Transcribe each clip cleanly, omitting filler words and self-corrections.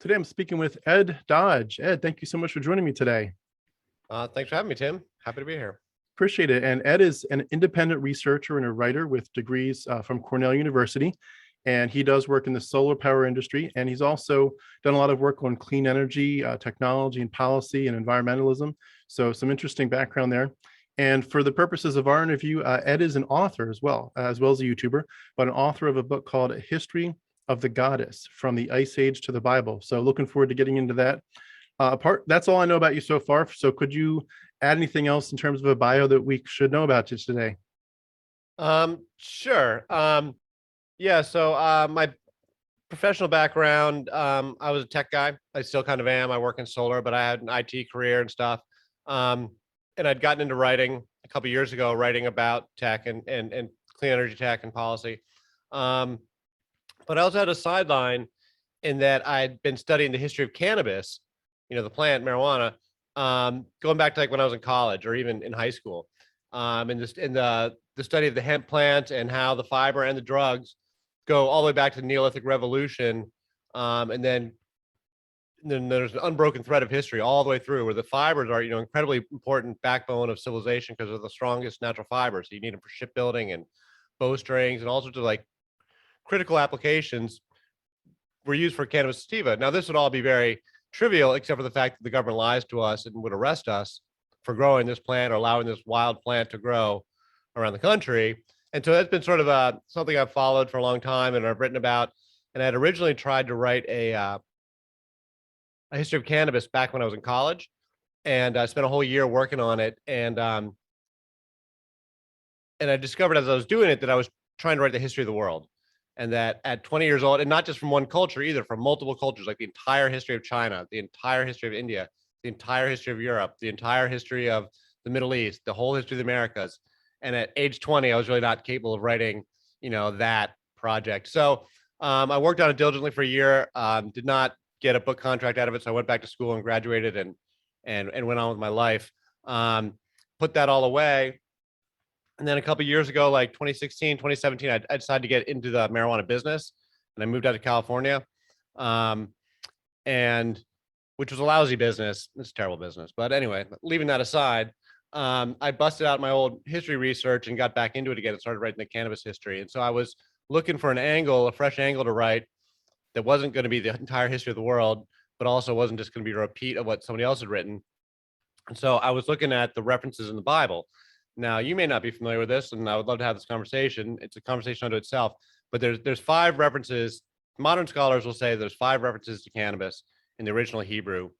Today I'm speaking with Ed Dodge. Ed, thank you so much for joining me today. Thanks for having me, Tim. Happy to be here. Appreciate it. And Ed is an independent researcher and a writer with degrees from Cornell University. And he does work in the solar power industry. And he's also done a lot of work on clean energy, technology and policy and environmentalism. So some interesting background there. And for the purposes of our interview, Ed is an author as well as a YouTuber, but an author of a book called History of the Goddess, From the Ice Age to the Bible. So looking forward to getting into that. That's all I know about you so far. So could you add anything else in terms of a bio that we should know about you today? Sure. My professional background, I was a tech guy. I still kind of am. I work in solar, but I had an IT career and stuff. And I'd gotten into writing a couple of years ago, writing about tech and clean energy tech and policy. But I also had a sideline in that I'd been studying the history of cannabis, the plant marijuana, going back to like when I was in college or even in high school. And the study of the hemp plant and how the fiber and the drugs go all the way back to the Neolithic Revolution. And then there's an unbroken thread of history all the way through where the fibers are, incredibly important backbone of civilization because they're the strongest natural fibers. So you need them for shipbuilding and bowstrings and all sorts of like critical applications were used for cannabis sativa. Now, this would all be very trivial, except for the fact that the government lies to us and would arrest us for growing this plant or allowing this wild plant to grow around the country. And so that's been sort of something I've followed for a long time and I've written about. And I had originally tried to write a history of cannabis back when I was in college. And I spent a whole year working on it. And I discovered as I was doing it that I was trying to write the history of the world. And that at 20 years old, and not just from one culture either, from multiple cultures, like the entire history of China, the entire history of India, the entire history of Europe, the entire history of the Middle East, the whole history of the Americas. And at age 20, I was really not capable of writing, that project. So I worked on it diligently for a year, did not get a book contract out of it. So I went back to school and graduated and went on with my life. Put that all away. And then a couple of years ago, like 2016, 2017, I decided to get into the marijuana business and I moved out to California, and which was a lousy business. It's a terrible business. But anyway, leaving that aside, I busted out my old history research and got back into it again and started writing the cannabis history. And so I was looking for a fresh angle to write that wasn't going to be the entire history of the world, but also wasn't just going to be a repeat of what somebody else had written. And so I was looking at the references in the Bible. Now, you may not be familiar with this, and I would love to have this conversation. It's a conversation unto itself, but there's 5 references. Modern scholars will say there's 5 references to cannabis in the original Hebrew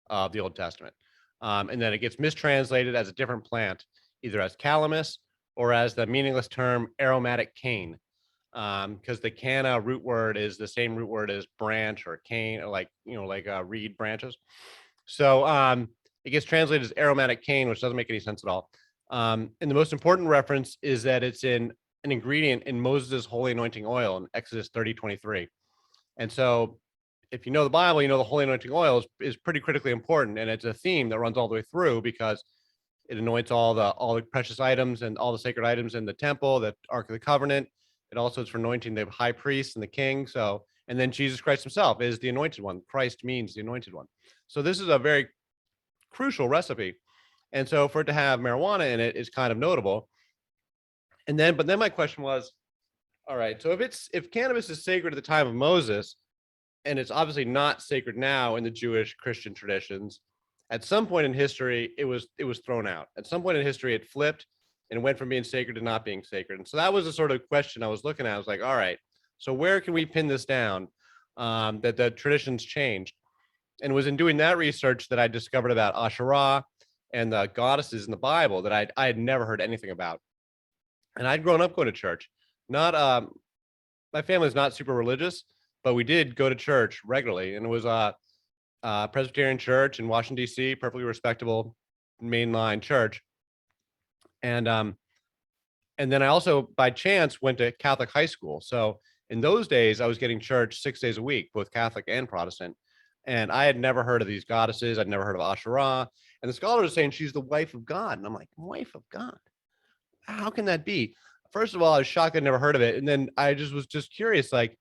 of the Old Testament. And then it gets mistranslated as a different plant, either as calamus or as the meaningless term aromatic cane, because the canna root word is the same root word as branch or cane, or like reed branches. So it gets translated as aromatic cane, which doesn't make any sense at all. And the most important reference is that it's in an ingredient in Moses' holy anointing oil in Exodus 30:23. And so if you know the Bible, the holy anointing oil is pretty critically important. And it's a theme that runs all the way through because it anoints all the precious items and all the sacred items in the temple, the Ark of the Covenant. It also is for anointing the high priest and the king. So, and then Jesus Christ himself is the anointed one. Christ means the anointed one. So this is a very crucial recipe. And so for it to have marijuana in it is kind of notable. But then my question was, all right, so if cannabis is sacred at the time of Moses, and it's obviously not sacred now in the Jewish Christian traditions, at some point in history, it was thrown out. At some point in history, it flipped and went from being sacred to not being sacred. And so that was the sort of question I was looking at. I was like, all right, so where can we pin this down, that the traditions changed? And it was in doing that research that I discovered about Asherah and the goddesses in the Bible that I had never heard anything about. And I'd grown up going to church. Not my family's not super religious, but we did go to church regularly. And it was a Presbyterian church in Washington, D.C., perfectly respectable mainline church. And then I also, by chance, went to Catholic high school. So in those days, I was getting church 6 days a week, both Catholic and Protestant. And I had never heard of these goddesses. I'd never heard of Asherah. And the scholar was saying she's the wife of God. And I'm like, wife of God? How can that be? First of all, I was shocked I'd never heard of it. And then I was just curious, like,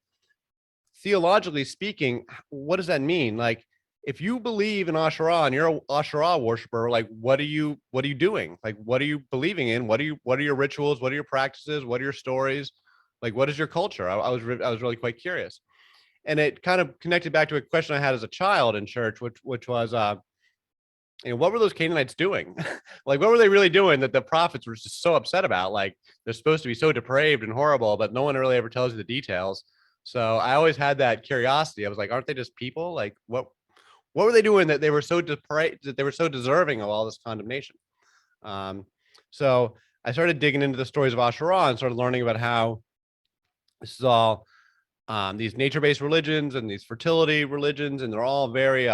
theologically speaking, what does that mean? Like, if you believe in Asherah and you're an Asherah worshiper, like, what are you doing? Like, what are you believing in? What are your rituals? What are your practices? What are your stories? Like, what is your culture? I was really quite curious. And it kind of connected back to a question I had as a child in church, which was, what were those Canaanites doing? Like, what were they really doing that the prophets were just so upset about? Like, they're supposed to be so depraved and horrible, but no one really ever tells you the details. So I always had that curiosity. I was like, aren't they just people? Like, what were they doing that they were so depraved, that they were so deserving of all this condemnation? So I started digging into the stories of Asherah and started learning about how this is all these nature-based religions and these fertility religions, and they're all very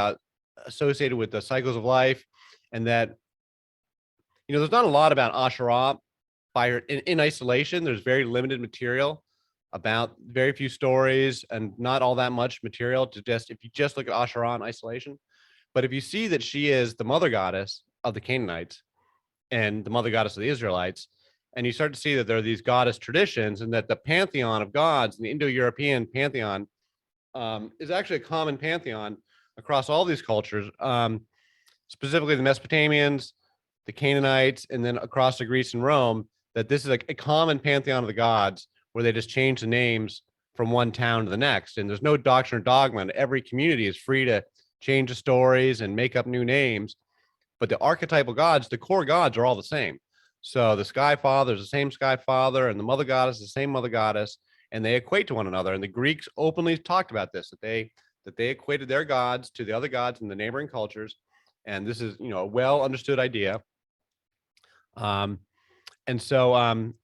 associated with the cycles of life. And that, there's not a lot about Asherah in isolation. There's very limited material about, very few stories, and not all that much material to just, if you just look at Asherah in isolation. But if you see that she is the mother goddess of the Canaanites and the mother goddess of the Israelites, and you start to see that there are these goddess traditions, and that the pantheon of gods, the Indo-European pantheon, is actually a common pantheon across all these cultures, specifically the Mesopotamians, the Canaanites, and then across to Greece and Rome, that this is a common pantheon of the gods where they just change the names from one town to the next. And there's no doctrine or dogma, and every community is free to change the stories and make up new names. But the archetypal gods, the core gods, are all the same. So the sky father is the same sky father, and the mother goddess is the same mother goddess, and they equate to one another. And the Greeks openly talked about this, that they equated their gods to the other gods in the neighboring cultures. And this is, a well understood idea. And so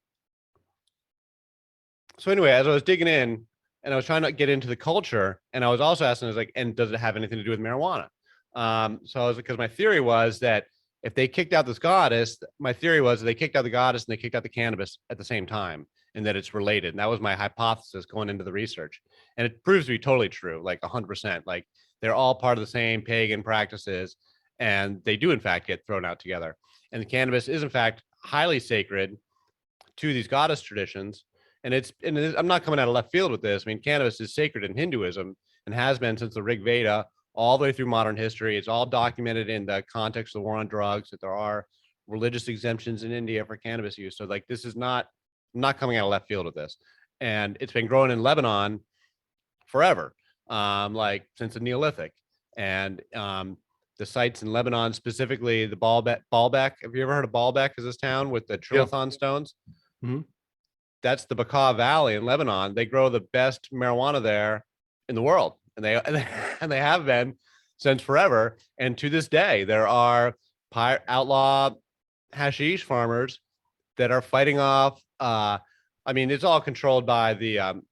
anyway, as I was digging in and I was trying to get into the culture, and I was also asking, I was like, and does it have anything to do with marijuana? So I was, because my theory was that if they kicked out this goddess, my theory was that they kicked out the goddess and they kicked out the cannabis at the same time, and that it's related. And that was my hypothesis going into the research. And it proves to be totally true, like 100%. Like, they're all part of the same pagan practices, and they do in fact get thrown out together. And the cannabis is in fact highly sacred to these goddess traditions. And I'm not coming out of left field with this. I mean, cannabis is sacred in Hinduism and has been since the Rig Veda all the way through modern history. It's all documented in the context of the war on drugs, that there are religious exemptions in India for cannabis use. So like, this is not, I'm not coming out of left field with this. And it's been growing in Lebanon forever, like since the Neolithic. And the sites in Lebanon, specifically the Baalbek. Have you ever heard of Baalbek as this town with the trilithon stones? Mm-hmm. That's the Bekaa Valley in Lebanon. They grow the best marijuana there in the world. And they have been since forever. And to this day, there are outlaw hashish farmers that are fighting off. I mean, it's all controlled by the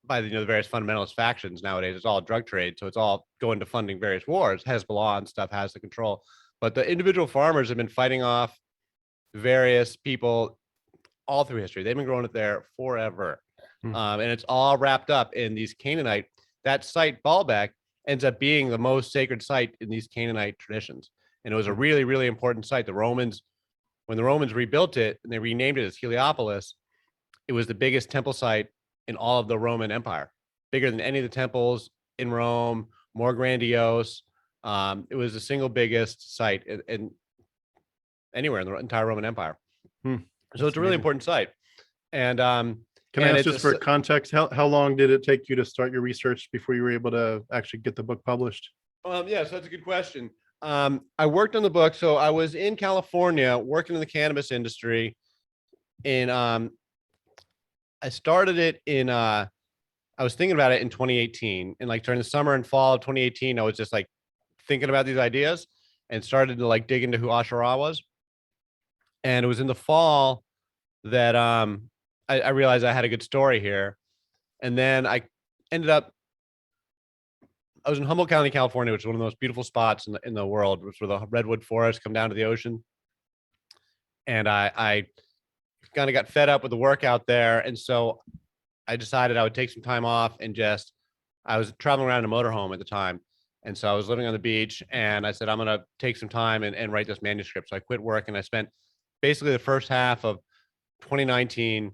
various fundamentalist factions nowadays. It's all drug trade, so it's all going to funding various wars. Hezbollah and stuff has the control, but the individual farmers have been fighting off various people all through history. They've been growing it there forever. And it's all wrapped up in these Canaanite. That site, Baalbek, ends up being the most sacred site in these Canaanite traditions. And it was a really, really important site. The Romans, when the Romans rebuilt it and they renamed it as Heliopolis, it was the biggest temple site in all of the Roman Empire, bigger than any of the temples in Rome, more grandiose. It was the single biggest site in anywhere in the entire Roman Empire. So it's a really important site. And can I ask, just for context, how long did it take you to start your research before you were able to actually get the book published? Yeah, so that's a good question. I worked on the book. So I was in California working in the cannabis industry. I started it in, I was thinking about it in 2018. And like during the summer and fall of 2018, I was just like thinking about these ideas and started to like dig into who Asherah was. And it was in the fall that I realized I had a good story here. And then I was in Humboldt County, California, which is one of the most beautiful spots in the world, which where the redwood forests come down to the ocean. And I kind of got fed up with the work out there. And so I decided I would take some time off and I was traveling around in a motorhome at the time. And so I was living on the beach, and I said, I'm going to take some time and write this manuscript. So I quit work, and I spent basically the first half of 2019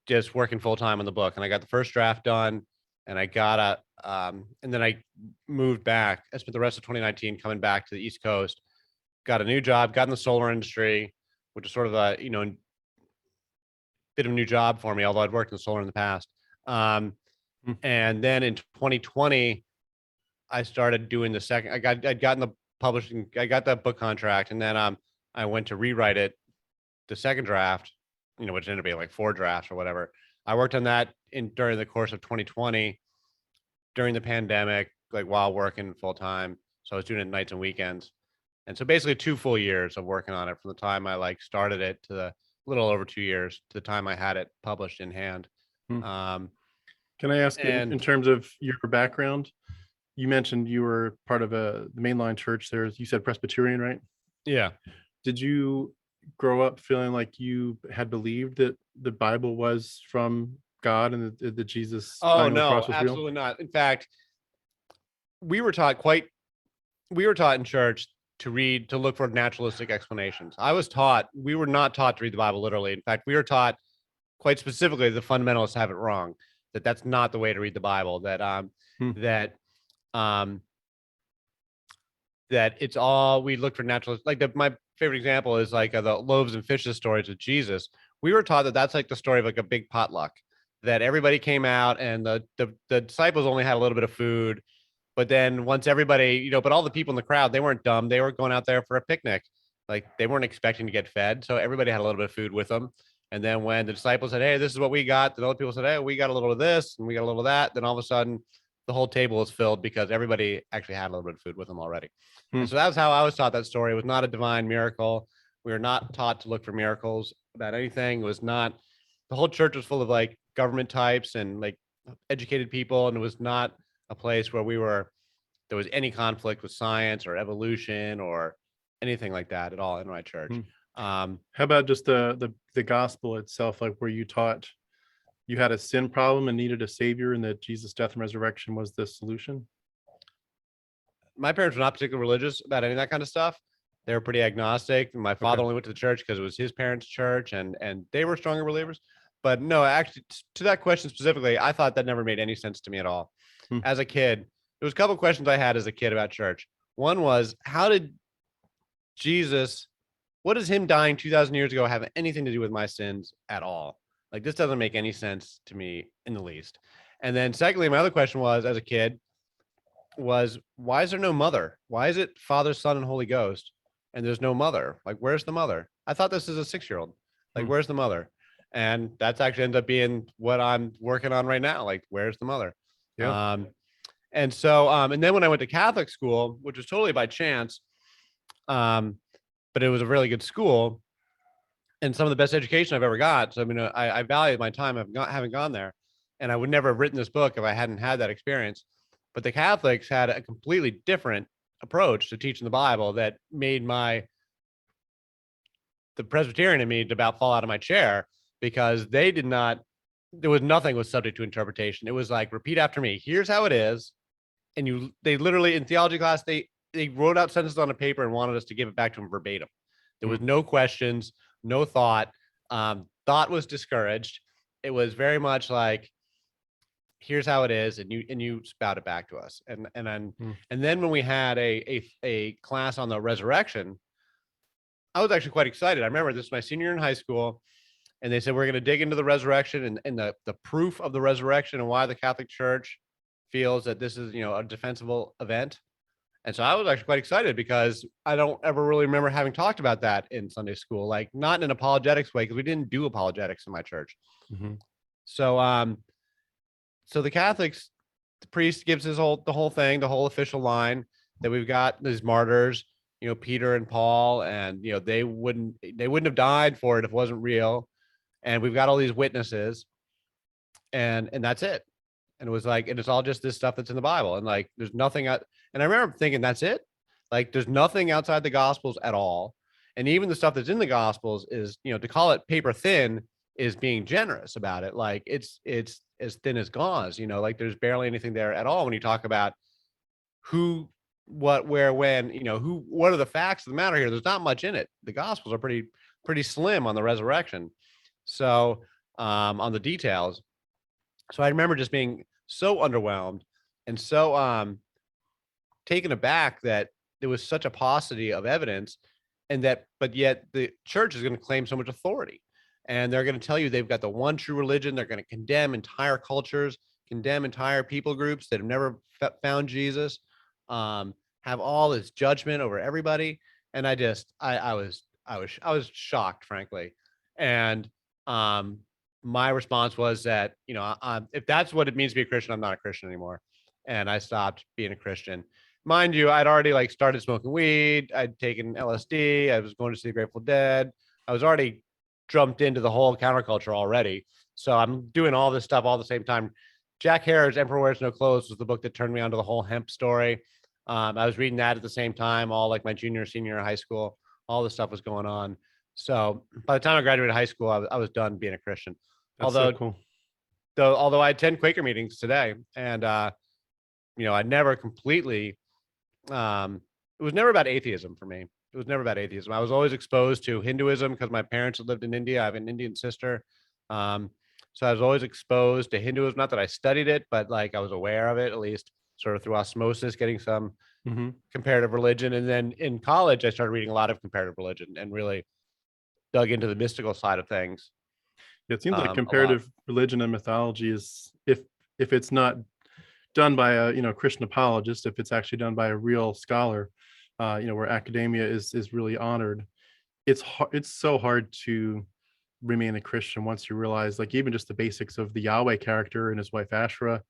just working full time on the book. And I got the first draft done, and I got and then I moved back. I spent the rest of 2019 coming back to the East Coast, got a new job, got in the solar industry, which is sort of a, bit of a new job for me, although I'd worked in solar in the past. And then in 2020, I started doing the second, I'd gotten the publishing, I got that book contract, and then I went to rewrite it, the second draft, which ended up being like 4 drafts or whatever. I worked on that during the course of 2020, during the pandemic, like while working full time. So I was doing it nights and weekends. And so basically 2 full years of working on it from the time I like started it to the little over 2 years to the time I had it published in hand. Can I ask, in terms of your background, you mentioned you were part of the mainline church there. You said Presbyterian, right? Yeah. Did you grow up feeling like you had believed that the Bible was from God and that Jesus Oh, dying on the no, cross was real? absolutely not. In fact, we were taught in church to look for naturalistic explanations. We were not taught to read the Bible literally. In fact, we were taught quite specifically the fundamentalists have it wrong, that that's not the way to read the Bible, that it's all, we look for naturalist, like my favorite example is like the loaves and fishes stories of Jesus. We were taught that that's like the story of like a big potluck, that everybody came out and the disciples only had a little bit of food. But then once everybody, but all the people in the crowd, they weren't dumb. They were going out there for a picnic. Like they weren't expecting to get fed. So everybody had a little bit of food with them. And then when the disciples said, hey, this is what we got, then other people said, hey, we got a little of this and we got a little of that. Then all of a sudden the whole table was filled because everybody actually had a little bit of food with them already. And so that's how I was taught that story. It was not a divine miracle. We were not taught to look for miracles about anything. It was not, the whole church was full of like government types and like educated people. And it was not a place where there was any conflict with science or evolution or anything like that at all in my church. How about just the gospel itself, like where you taught you had a sin problem and needed a savior, and that Jesus' death and resurrection was the solution? My parents were not particularly religious about any of that kind of stuff. They were pretty agnostic. My father only went to the church because it was his parents' church, and they were stronger believers. But no, actually, to that question specifically, I thought that never made any sense to me at all. As a kid, there was a couple of questions I had as a kid about church. One was, how did Jesus, what does him dying 2,000 years ago have anything to do with my sins at all? Like, this doesn't make any sense to me in the least. And then secondly, my other question was, as a kid, was, why is there no mother? Why is it Father, Son, and Holy Ghost, and there's no mother? Like, where's the mother? I thought this is a 6-year-old. Like, where's the mother? And that's actually ended up being what I'm working on right now. Like, where's the mother? Yeah. And so, and then when I went to Catholic school, which was totally by chance, but it was a really good school and some of the best education I've ever got. So, I mean, I value my time of having gone there, and I would never have written this book if I hadn't had that experience. But the Catholics had a completely different approach to teaching the Bible that made the Presbyterian in me about fall out of my chair, because they did not, there was nothing was subject to interpretation. It was like, repeat after me. Here's how it is. And they literally, in theology class, they wrote out sentences on a paper and wanted us to give it back to them verbatim. There was no questions, no thought. Thought was discouraged. It was very much like, here's how it is, and you spout it back to us. And then when we had a class on the resurrection, I was actually quite excited. I remember this was my senior year in high school, and they said, we're going to dig into the resurrection and the proof of the resurrection and why the Catholic Church feels that this is, a defensible event. And so I was actually quite excited, because I don't ever really remember having talked about that in Sunday school, like not in an apologetics way, because we didn't do apologetics in my church. So, so the Catholics, the priest gives the whole thing, the whole official line that we've got these martyrs, Peter and Paul, and they wouldn't have died for it if it wasn't real. And we've got all these witnesses, and that's it. And it was like, and it's all just this stuff that's in the Bible. And like, there's nothing. And I remember thinking, that's it. Like, there's nothing outside the Gospels at all. And even the stuff that's in the Gospels is, to call it paper thin is being generous about it. Like, it's as thin as gauze, like there's barely anything there at all when you talk about who, what, where, when, what are the facts of the matter here. There's not much in it. The Gospels are pretty slim on the resurrection. So on the details. So I remember just being so underwhelmed and so taken aback that there was such a paucity of evidence, and that, but yet the church is going to claim so much authority, and they're going to tell you they've got the one true religion. They're going to condemn entire cultures, condemn entire people groups that have never found Jesus, have all this judgment over everybody. And I was shocked, frankly. And my response was that, if that's what it means to be a Christian, I'm not a Christian anymore. And I stopped being a Christian. Mind you, I'd already like started smoking weed. I'd taken LSD. I was going to see the Grateful Dead. I was already jumped into the whole counterculture already. So I'm doing all this stuff all at the same time. Jack Harris' Emperor Wears No Clothes was the book that turned me onto the whole hemp story. I was reading that at the same time, all like my junior, senior year of high school. All this stuff was going on. So by the time I graduated high school, I was done being a Christian. That's so cool. Although I attend Quaker meetings today, and I never completely. It was never about atheism for me. It was never about atheism. I was always exposed to Hinduism because my parents had lived in India. I have an Indian sister. So I was always exposed to Hinduism. Not that I studied it, but like I was aware of it, at least sort of through osmosis, getting some comparative religion. And then in college, I started reading a lot of comparative religion and really dug into the mystical side of things. It seems like comparative religion and mythology is, if it's not done by a Christian apologist, if it's actually done by a real scholar, where academia is really honored, it's so hard to remain a Christian once you realize, like, even just the basics of the Yahweh character and his wife Asherah,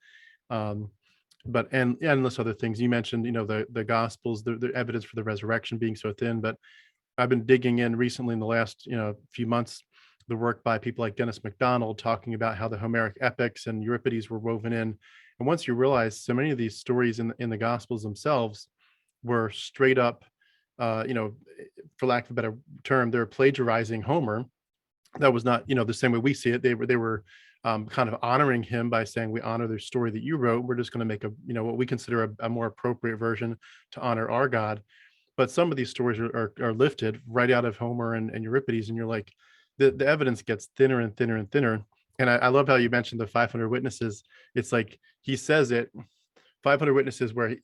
but endless other things you mentioned. The Gospels, the evidence for the resurrection being so thin. But I've been digging in recently in the last few months, the work by people like Dennis MacDonald talking about how the Homeric epics and Euripides were woven in. And once you realize so many of these stories in the Gospels themselves were straight up, for lack of a better term, they're plagiarizing Homer. That was not, the same way we see it. They were kind of honoring him by saying, we honor the story that you wrote. We're just going to make what we consider a more appropriate version to honor our God. But some of these stories are lifted right out of Homer and Euripides, and you're like, the evidence gets thinner and thinner and thinner. And I love how you mentioned the 500 witnesses. It's like he says it, 500 witnesses, where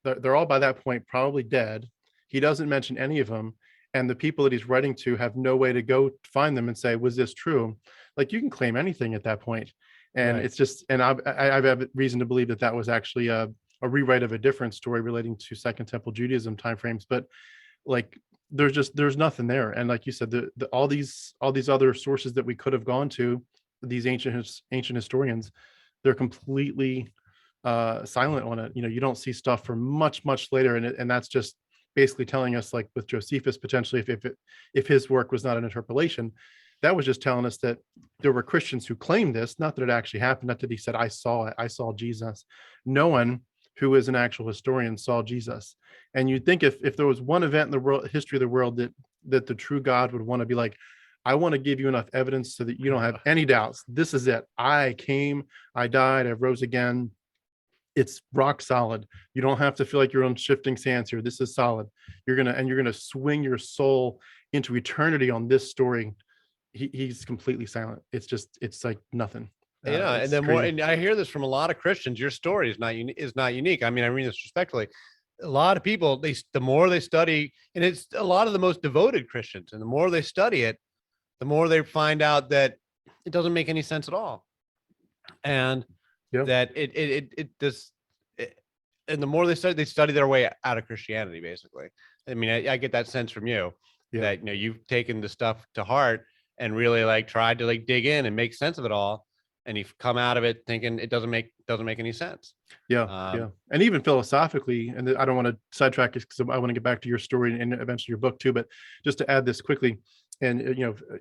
they're all by that point probably dead. He doesn't mention any of them. And the people that he's writing to have no way to go find them and say, was this true? Like, you can claim anything at that point. And right. It's just, and I have reason to believe that was actually a rewrite of a different story relating to Second Temple Judaism timeframes. But like, there's nothing there. And like you said, all these other sources that we could have gone to, these ancient historians, they're completely silent on it. You don't see stuff from much later, and that's just basically telling us, like with Josephus, potentially, if his work was not an interpolation, that was just telling us that there were Christians who claimed this, not that it actually happened, not that he said, I saw it, I saw Jesus. No one who is an actual historian saw Jesus. And you'd think if there was one event in the history of the world that the true God would want to be like, I want to give you enough evidence so that you don't have any doubts. This is it. I came, I died, I rose again. It's rock solid. You don't have to feel like you're on shifting sands here. This is solid. You're gonna swing your soul into eternity on this story. He's completely silent. It's like nothing. And then crazy. And I hear this from a lot of Christians. Your story is not unique. I mean, I mean this respectfully. A lot of people, the more they study, and it's a lot of the most devoted Christians, and the more they study it, the more they find out that it doesn't make any sense at all. And that and the more they study their way out of Christianity, basically. I mean, I get that sense from you that, you've taken the stuff to heart and really like tried to like dig in and make sense of it all. And you've come out of it thinking it doesn't make any sense. Yeah. And even philosophically, and I don't want to sidetrack it because I want to get back to your story and eventually your book too, but just to add this quickly and,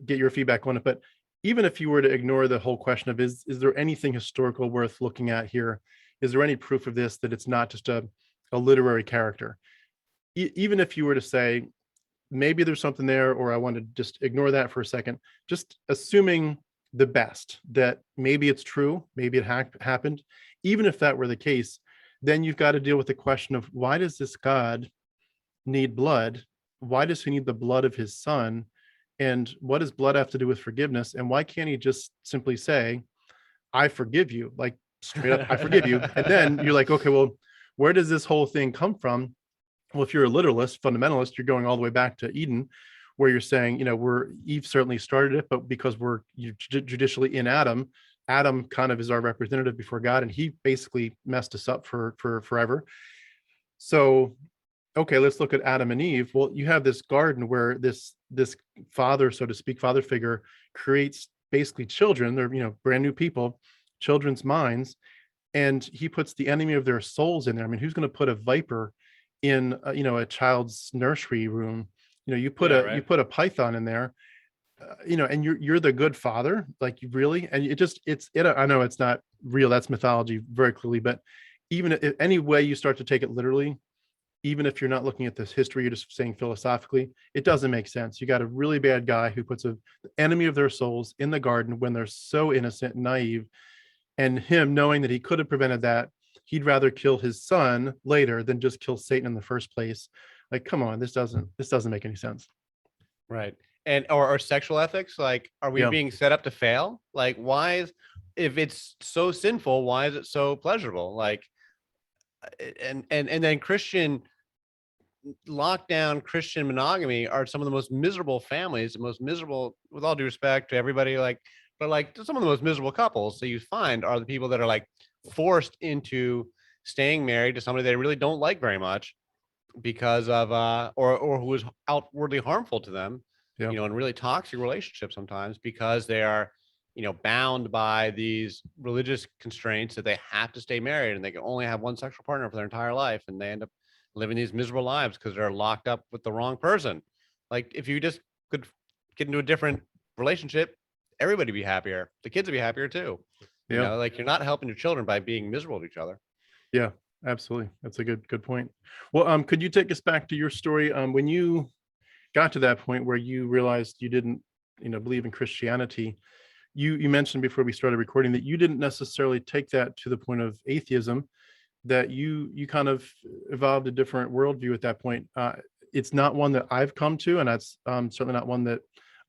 get your feedback on it. But even if you were to ignore the whole question of, is there anything historical worth looking at here? Is there any proof of this, that it's not just a literary character? Even if you were to say, maybe there's something there, or I want to just ignore that for a second, just assuming the best, that maybe it's true, maybe it happened. Even if that were the case, then you've got to deal with the question of, why does this God need blood? Why does he need the blood of his son? And what does blood have to do with forgiveness? And why can't he just simply say, I forgive you, like straight up, I forgive you. And then you're like, okay, well, where does this whole thing come from? Well, if you're a literalist, fundamentalist, you're going all the way back to Eden, where you're saying, Eve certainly started it, but because we're judicially in Adam, Adam kind of is our representative before God, and he basically messed us up for forever. So, okay, let's look at Adam and Eve. Well, you have this garden where this father, so to speak, father figure creates basically children. They're brand new people, children's minds, and he puts the enemy of their souls in there. I mean, who's going to put a viper in a child's nursery room? You put you put a python in there, and you're the good father, like, you really. And I know it's not real, that's mythology very clearly, but even if any way you start to take it literally, even if you're not looking at this history, you're just saying philosophically, it doesn't make sense. You got a really bad guy who puts the enemy of their souls in the garden when they're so innocent and naive, and him knowing that he could have prevented that, he'd rather kill his son later than just kill Satan in the first place. Like, come on, this doesn't make any sense. Right. And or sexual ethics, like, are we Yeah. being set up to fail? Like, if it's so sinful, why is it so pleasurable? Like, and then Christian lockdown Christian monogamy are some of the most miserable families, the most miserable, with all due respect to everybody, but some of the most miserable couples that you find are the people that are like forced into staying married to somebody they really don't like very much because of or who is outwardly harmful to them, Yeah. in really toxic relationships sometimes, because they are bound by these religious constraints that they have to stay married and they can only have one sexual partner for their entire life, and they end up living these miserable lives because they're locked up with the wrong person. Like, if you just could get into a different relationship, everybody would be happier, the kids would be happier too. Yeah. Like, you're not helping your children by being miserable to each other. Yeah, absolutely. That's a good point. Well, could you take us back to your story, when you got to that point where you realized you didn't believe in Christianity? You mentioned before we started recording that you didn't necessarily take that to the point of atheism, that you kind of evolved a different worldview at that point. It's not one that I've come to, and that's certainly not one that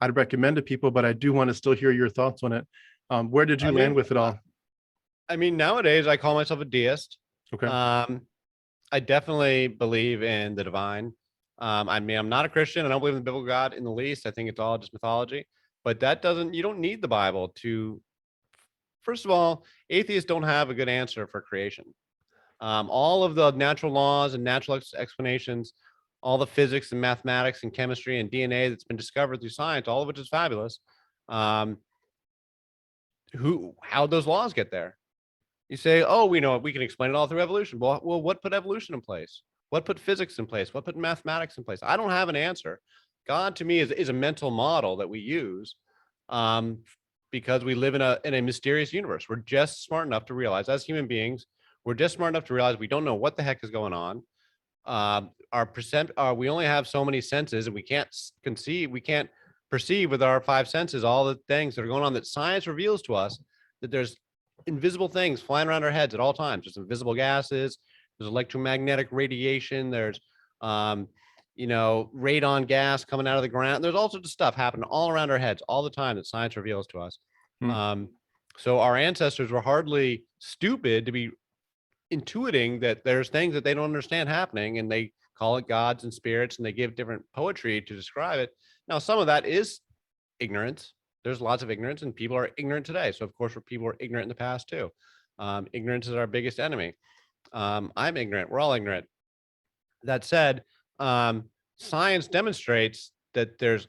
I'd recommend to people, but I do want to still hear your thoughts on it. Where did you land with it all? I mean, nowadays I call myself a deist. Okay. I definitely believe in the divine. I mean, I'm not a Christian. I don't believe in the biblical God in the least. I think it's all just mythology. But you don't need the Bible to. First of all, atheists don't have a good answer for creation. All of the natural laws and natural explanations, all the physics and mathematics and chemistry and DNA that's been discovered through science, all of which is fabulous. How those laws get there? You say, oh, we know, we can explain it all through evolution. Well, what put evolution in place? What put physics in place? What put mathematics in place? I don't have an answer. God, to me, is a mental model that we use, because we live in a mysterious universe. We're just smart enough to realize, as human beings, we're just smart enough to realize we don't know what the heck is going on. We only have so many senses, and we can't perceive with our five senses all the things that are going on that science reveals to us, that there's invisible things flying around our heads at all times. There's invisible gases, there's electromagnetic radiation, there's radon gas coming out of the ground. There's all sorts of stuff happening all around our heads all the time that science reveals to us. So our ancestors were hardly stupid to be intuiting that there's things that they don't understand happening, and they call it gods and spirits, and they give different poetry to describe it. Now, some of that is ignorance. There's lots of ignorance, and people are ignorant today. So of course, people were ignorant in the past too. Ignorance is our biggest enemy. I'm ignorant. We're all ignorant. That said, science demonstrates that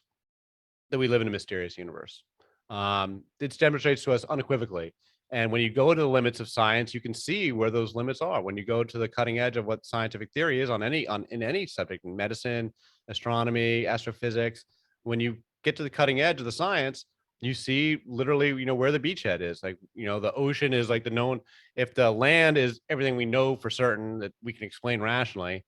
we live in a mysterious universe. It demonstrates to us unequivocally. And when you go to the limits of science, you can see where those limits are. When you go to the cutting edge of what scientific theory is in any subject, in medicine, astronomy, astrophysics, when you get to the cutting edge of the science, you see literally, where the beachhead is. Like, the ocean is like the known. If the land is everything we know for certain that we can explain rationally,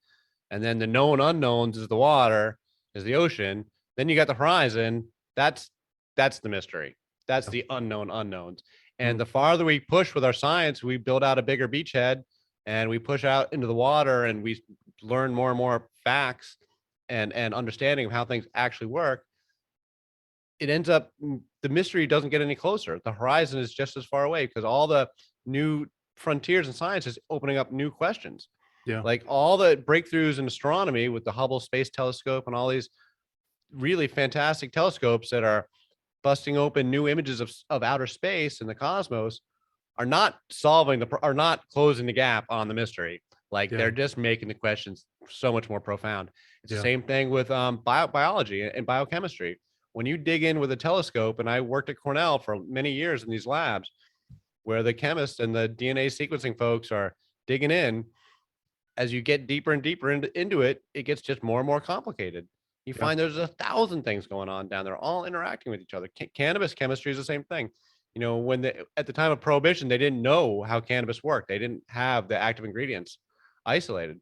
and then the known unknowns is the water, is the ocean, then you got the horizon. That's the mystery. That's the unknown unknowns. And the farther we push with our science, we build out a bigger beachhead, and we push out into the water, and we learn more and more facts and understanding of how things actually work. it ends up, the mystery doesn't get any closer. The horizon is just as far away because all the new frontiers in science is opening up new questions. Yeah. Like all the breakthroughs in astronomy with the Hubble Space Telescope and all these really fantastic telescopes that are busting open new images of outer space and the cosmos are not are not closing the gap on the mystery. Like Yeah. they're just making the questions so much more profound. It's the Yeah. same thing with biology and biochemistry. When you dig in with a telescope, and I worked at Cornell for many years in these labs where the chemists and the DNA sequencing folks are digging in, as you get deeper and deeper into it, it gets just more and more complicated. You Yeah. find there's 1,000 things going on down there, all interacting with each other. Cannabis chemistry is the same thing. You know, when at the time of prohibition, they didn't know how cannabis worked. They didn't have the active ingredients isolated,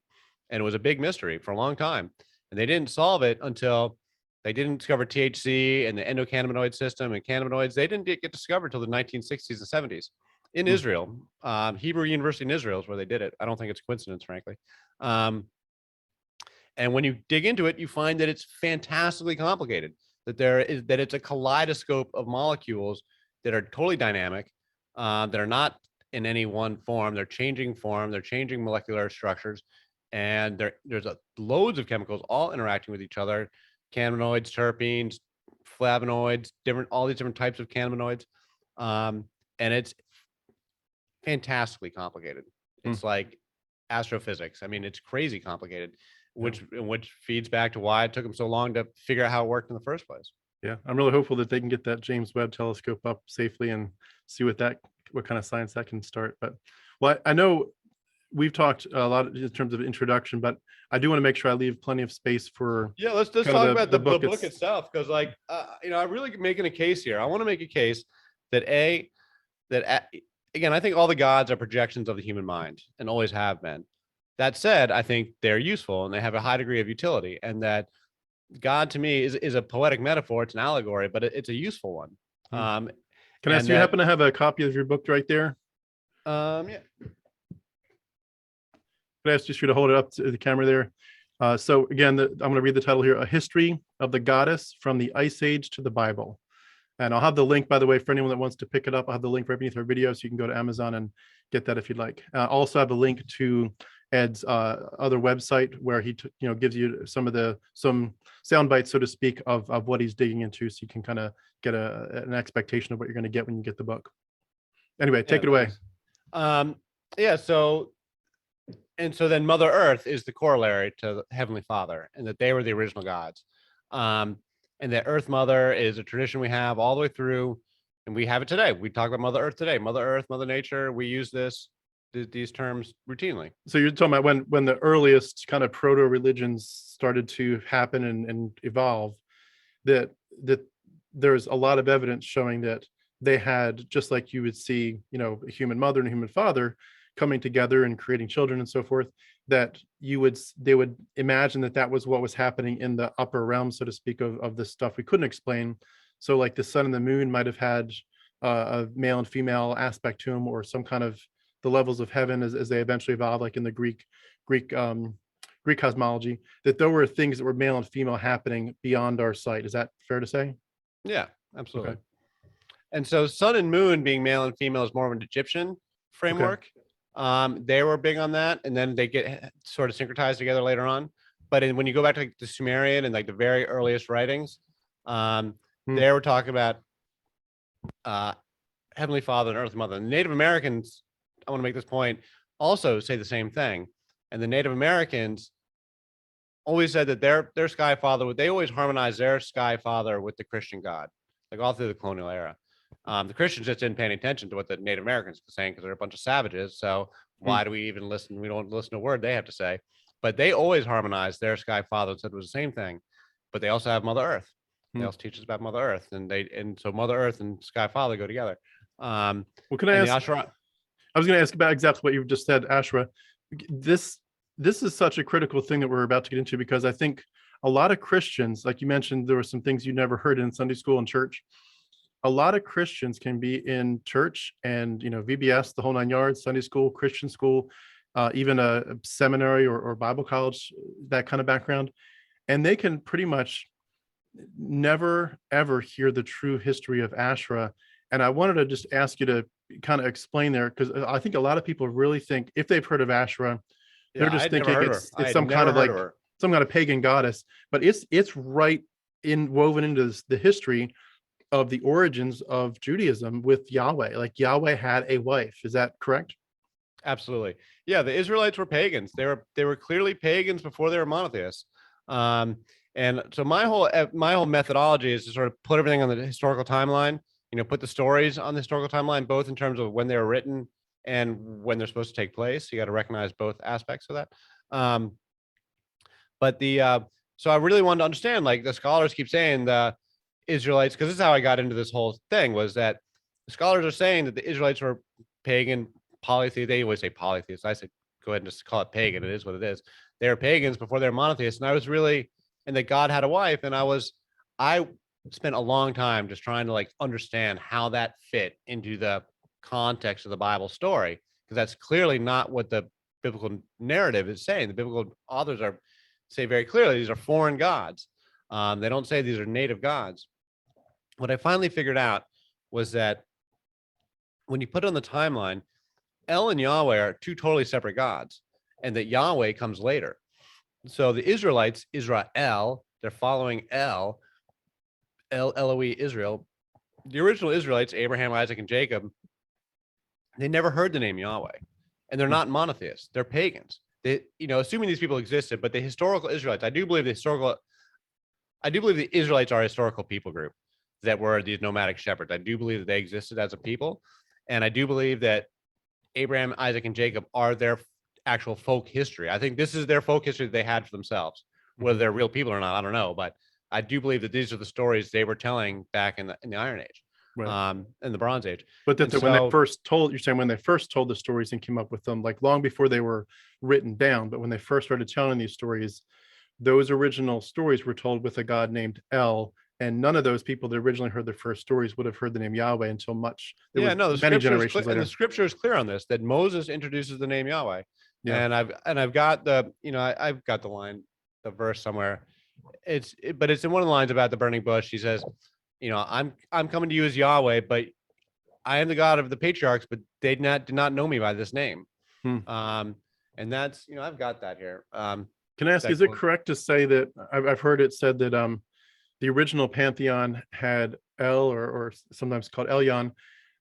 and it was a big mystery for a long time. And they didn't solve it until they didn't discover THC and the endocannabinoid system and cannabinoids. They didn't get discovered until the 1960s and 70s in Israel. Hebrew University in Israel is where they did it. I don't think it's a coincidence, frankly. And when you dig into it, you find that it's fantastically complicated. That it's a kaleidoscope of molecules that are totally dynamic, that are not in any one form. They're changing form. They're changing molecular structures, and there's loads of chemicals all interacting with each other: cannabinoids, terpenes, flavonoids, all these different types of cannabinoids, and it's fantastically complicated. It's like astrophysics. I mean, it's crazy complicated, which feeds back to why it took them so long to figure out how it worked in the first place. Yeah, I'm really hopeful that they can get that James Webb telescope up safely and see what kind of science that can start. But well, I know we've talked a lot in terms of introduction, but I do want to make sure I leave plenty of space for let's talk about the book itself, because like I'm really making a case here. I want to make a case that again, I think all the gods are projections of the human mind and always have been. That said, I think they're useful and they have a high degree of utility, and that God to me is a poetic metaphor. It's an allegory, but it's a useful one. Can I ask you happen to have a copy of your book right there? Yeah. Can I ask you to hold it up to the camera there? So again, I'm going to read the title here: A History of the Goddess from the Ice Age to the Bible. And I'll have the link, by the way, for anyone that wants to pick it up. I'll have the link right beneath our video, so you can go to Amazon and get that if you'd like. I also have the link to Ed's other website where he gives you some sound bites, so to speak, of what he's digging into, so you can kind of get an expectation of what you're going to get when you get the book. Anyway, take it away. So then Mother Earth is the corollary to the Heavenly Father, and that they were the original gods. And that Earth Mother is a tradition we have all the way through, and we have it today. We talk about Mother Earth today, Mother Earth, Mother Nature. We use these terms routinely. So you're talking about when the earliest kind of proto religions started to happen and evolve, that there's a lot of evidence showing that they had, just like you would see, a human mother and a human father coming together and creating children and so forth, that they would imagine that was what was happening in the upper realm, so to speak, of the stuff we couldn't explain. So like the sun and the moon might have had a male and female aspect to them, or some kind of the levels of heaven as they eventually evolved, like in the Greek cosmology, that there were things that were male and female happening beyond our sight. Is that fair to say? Yeah, absolutely. Okay. And so sun and moon being male and female is more of an Egyptian framework. Okay. They were big on that, and then they get sort of syncretized together later on. But when you go back to the Sumerian and like the very earliest writings, they were talking about Heavenly Father and Earth Mother. And Native Americans, I want to make this point, also say the same thing. And the Native Americans always said that their Sky Father, they always harmonized their Sky Father with the Christian God, like all through the colonial era. The Christians just didn't pay any attention to what the Native Americans were saying, because they're a bunch of savages. So why do we even listen? We don't listen to a word they have to say. But they always harmonized their Sky Father and said it was the same thing. But they also have Mother Earth. They also teach us about Mother Earth, and so Mother Earth and Sky Father go together. Well, can I ask? Asherah, I was going to ask about exactly what you just said, Asherah. This is such a critical thing that we're about to get into, because I think a lot of Christians, like you mentioned, there were some things you never heard in Sunday school and church. A lot of Christians can be in church and, VBS, the whole 9 yards, Sunday school, Christian school, even a seminary or Bible college, that kind of background. And they can pretty much never ever hear the true history of Asherah. And I wanted to just ask you to kind of explain there, because I think a lot of people really think if they've heard of Asherah, they're Yeah, just I'd never thinking heard of her. I it's had some kind never of heard of like her. some kind of pagan goddess, but it's right in woven into the history of the origins of Judaism with Yahweh. Like Yahweh had a wife. Is that correct? Absolutely. Yeah, the Israelites were pagans. They were clearly pagans before they were monotheists. Um, and so my whole methodology is to sort of put everything on the historical timeline. Put the stories on the historical timeline, both in terms of when they were written and when they're supposed to take place. You got to recognize both aspects of that. Um, but the so I really wanted to understand, like the scholars keep saying the Israelites, because this is how I got into this whole thing, was that the scholars are saying that the Israelites were pagan, polytheists. They always say polytheists. I said, go ahead and just call it pagan. It is what it is. They were pagans before they were monotheists. And that God had a wife. And I spent a long time just trying to like understand how that fit into the context of the Bible story, because that's clearly not what the biblical narrative is saying. The biblical authors say very clearly these are foreign gods. They don't say these are native gods. What I finally figured out was that when you put it on the timeline, El and Yahweh are two totally separate gods, and that Yahweh comes later. So the Israelites, Israel, they're following Elohe, Israel. The original Israelites, Abraham, Isaac, and Jacob, they never heard the name Yahweh, and they're not monotheists. They're pagans. Assuming these people existed, but the historical Israelites, I do believe the Israelites are a historical people group that were these nomadic shepherds. I do believe that they existed as a people, and I do believe that Abraham, Isaac, and Jacob are their actual folk history. I think this is their folk history that they had for themselves. Whether they're real people or not, I don't know, but I do believe that these are the stories they were telling back in the Iron Age, Right. in the Bronze Age. But that And when they so, first told, you're saying when they first told the stories and came up with them, like long before they were written down, but when they first started telling these stories, those original stories were told with a god named El, and none of those people that originally heard the first stories would have heard the name Yahweh until there yeah, was no, the many scripture is clear, generations and the later. scripture is clear on this, that Moses introduces the name Yahweh. Yeah. And I've got I've got the line, the verse somewhere. But it's in one of the lines about the burning bush. He says, I'm coming to you as Yahweh, but I am the God of the patriarchs, but they did not know me by this name. Hmm. And that's, I've got that here. Can I ask, That is it quote. correct to say that I've heard it said that the original pantheon had El, or sometimes called Elyon,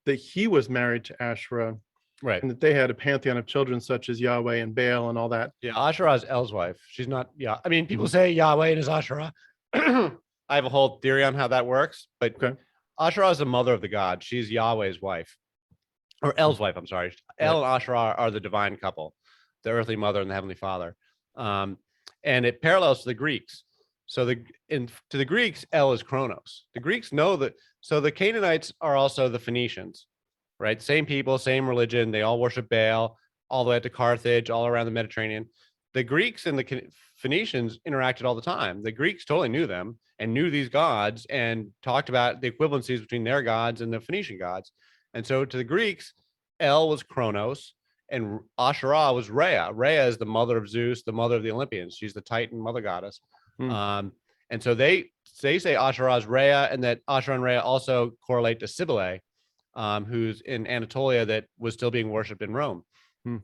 that he was married to Asherah, Right. and that they had a pantheon of children such as Yahweh and Baal and all that. Yeah. Asherah is El's wife. She's not. Yeah. I mean, people Mhm. say Yahweh and is Asherah. I have a whole theory on how that works, but Okay. Asherah is the mother of the god. She's Yahweh's wife, or El's wife. I'm sorry. Right. El and Asherah are the divine couple, the earthly mother and the heavenly father. Um, and it parallels to the Greeks. So to the Greeks, El is Kronos. The Greeks know that. So the Canaanites are also the Phoenicians, right? Same people, same religion. They all worship Baal, all the way up to Carthage, all around the Mediterranean. The Greeks and the Phoenicians interacted all the time. The Greeks totally knew them and knew these gods and talked about the equivalencies between their gods and the Phoenician gods. And so to the Greeks, El was Kronos and Asherah was Rhea. Rhea is the mother of Zeus, the mother of the Olympians. She's the Titan mother goddess. Hmm. And so they say Asherah is Rhea, and that Asherah and Rhea also correlate to Cybele, who's in Anatolia that was still being worshipped in Rome. Hmm.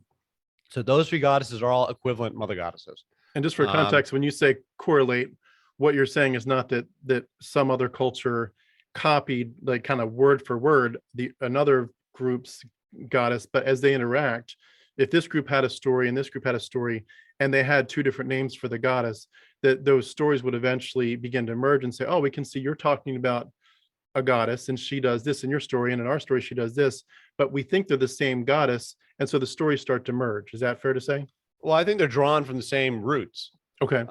So those three goddesses are all equivalent mother goddesses. And just for context, when you say correlate, what you're saying is not that some other culture copied, like kind of word for word, another group's goddess, but as they interact, if this group had a story and this group had a story, and they had two different names for the goddess, that those stories would eventually begin to merge and say, oh, we can see you're talking about a goddess and she does this in your story, and in our story she does this, but we think they're the same goddess, and so the stories start to merge. Is that fair to say? Well, I think they're drawn from the same roots. Okay.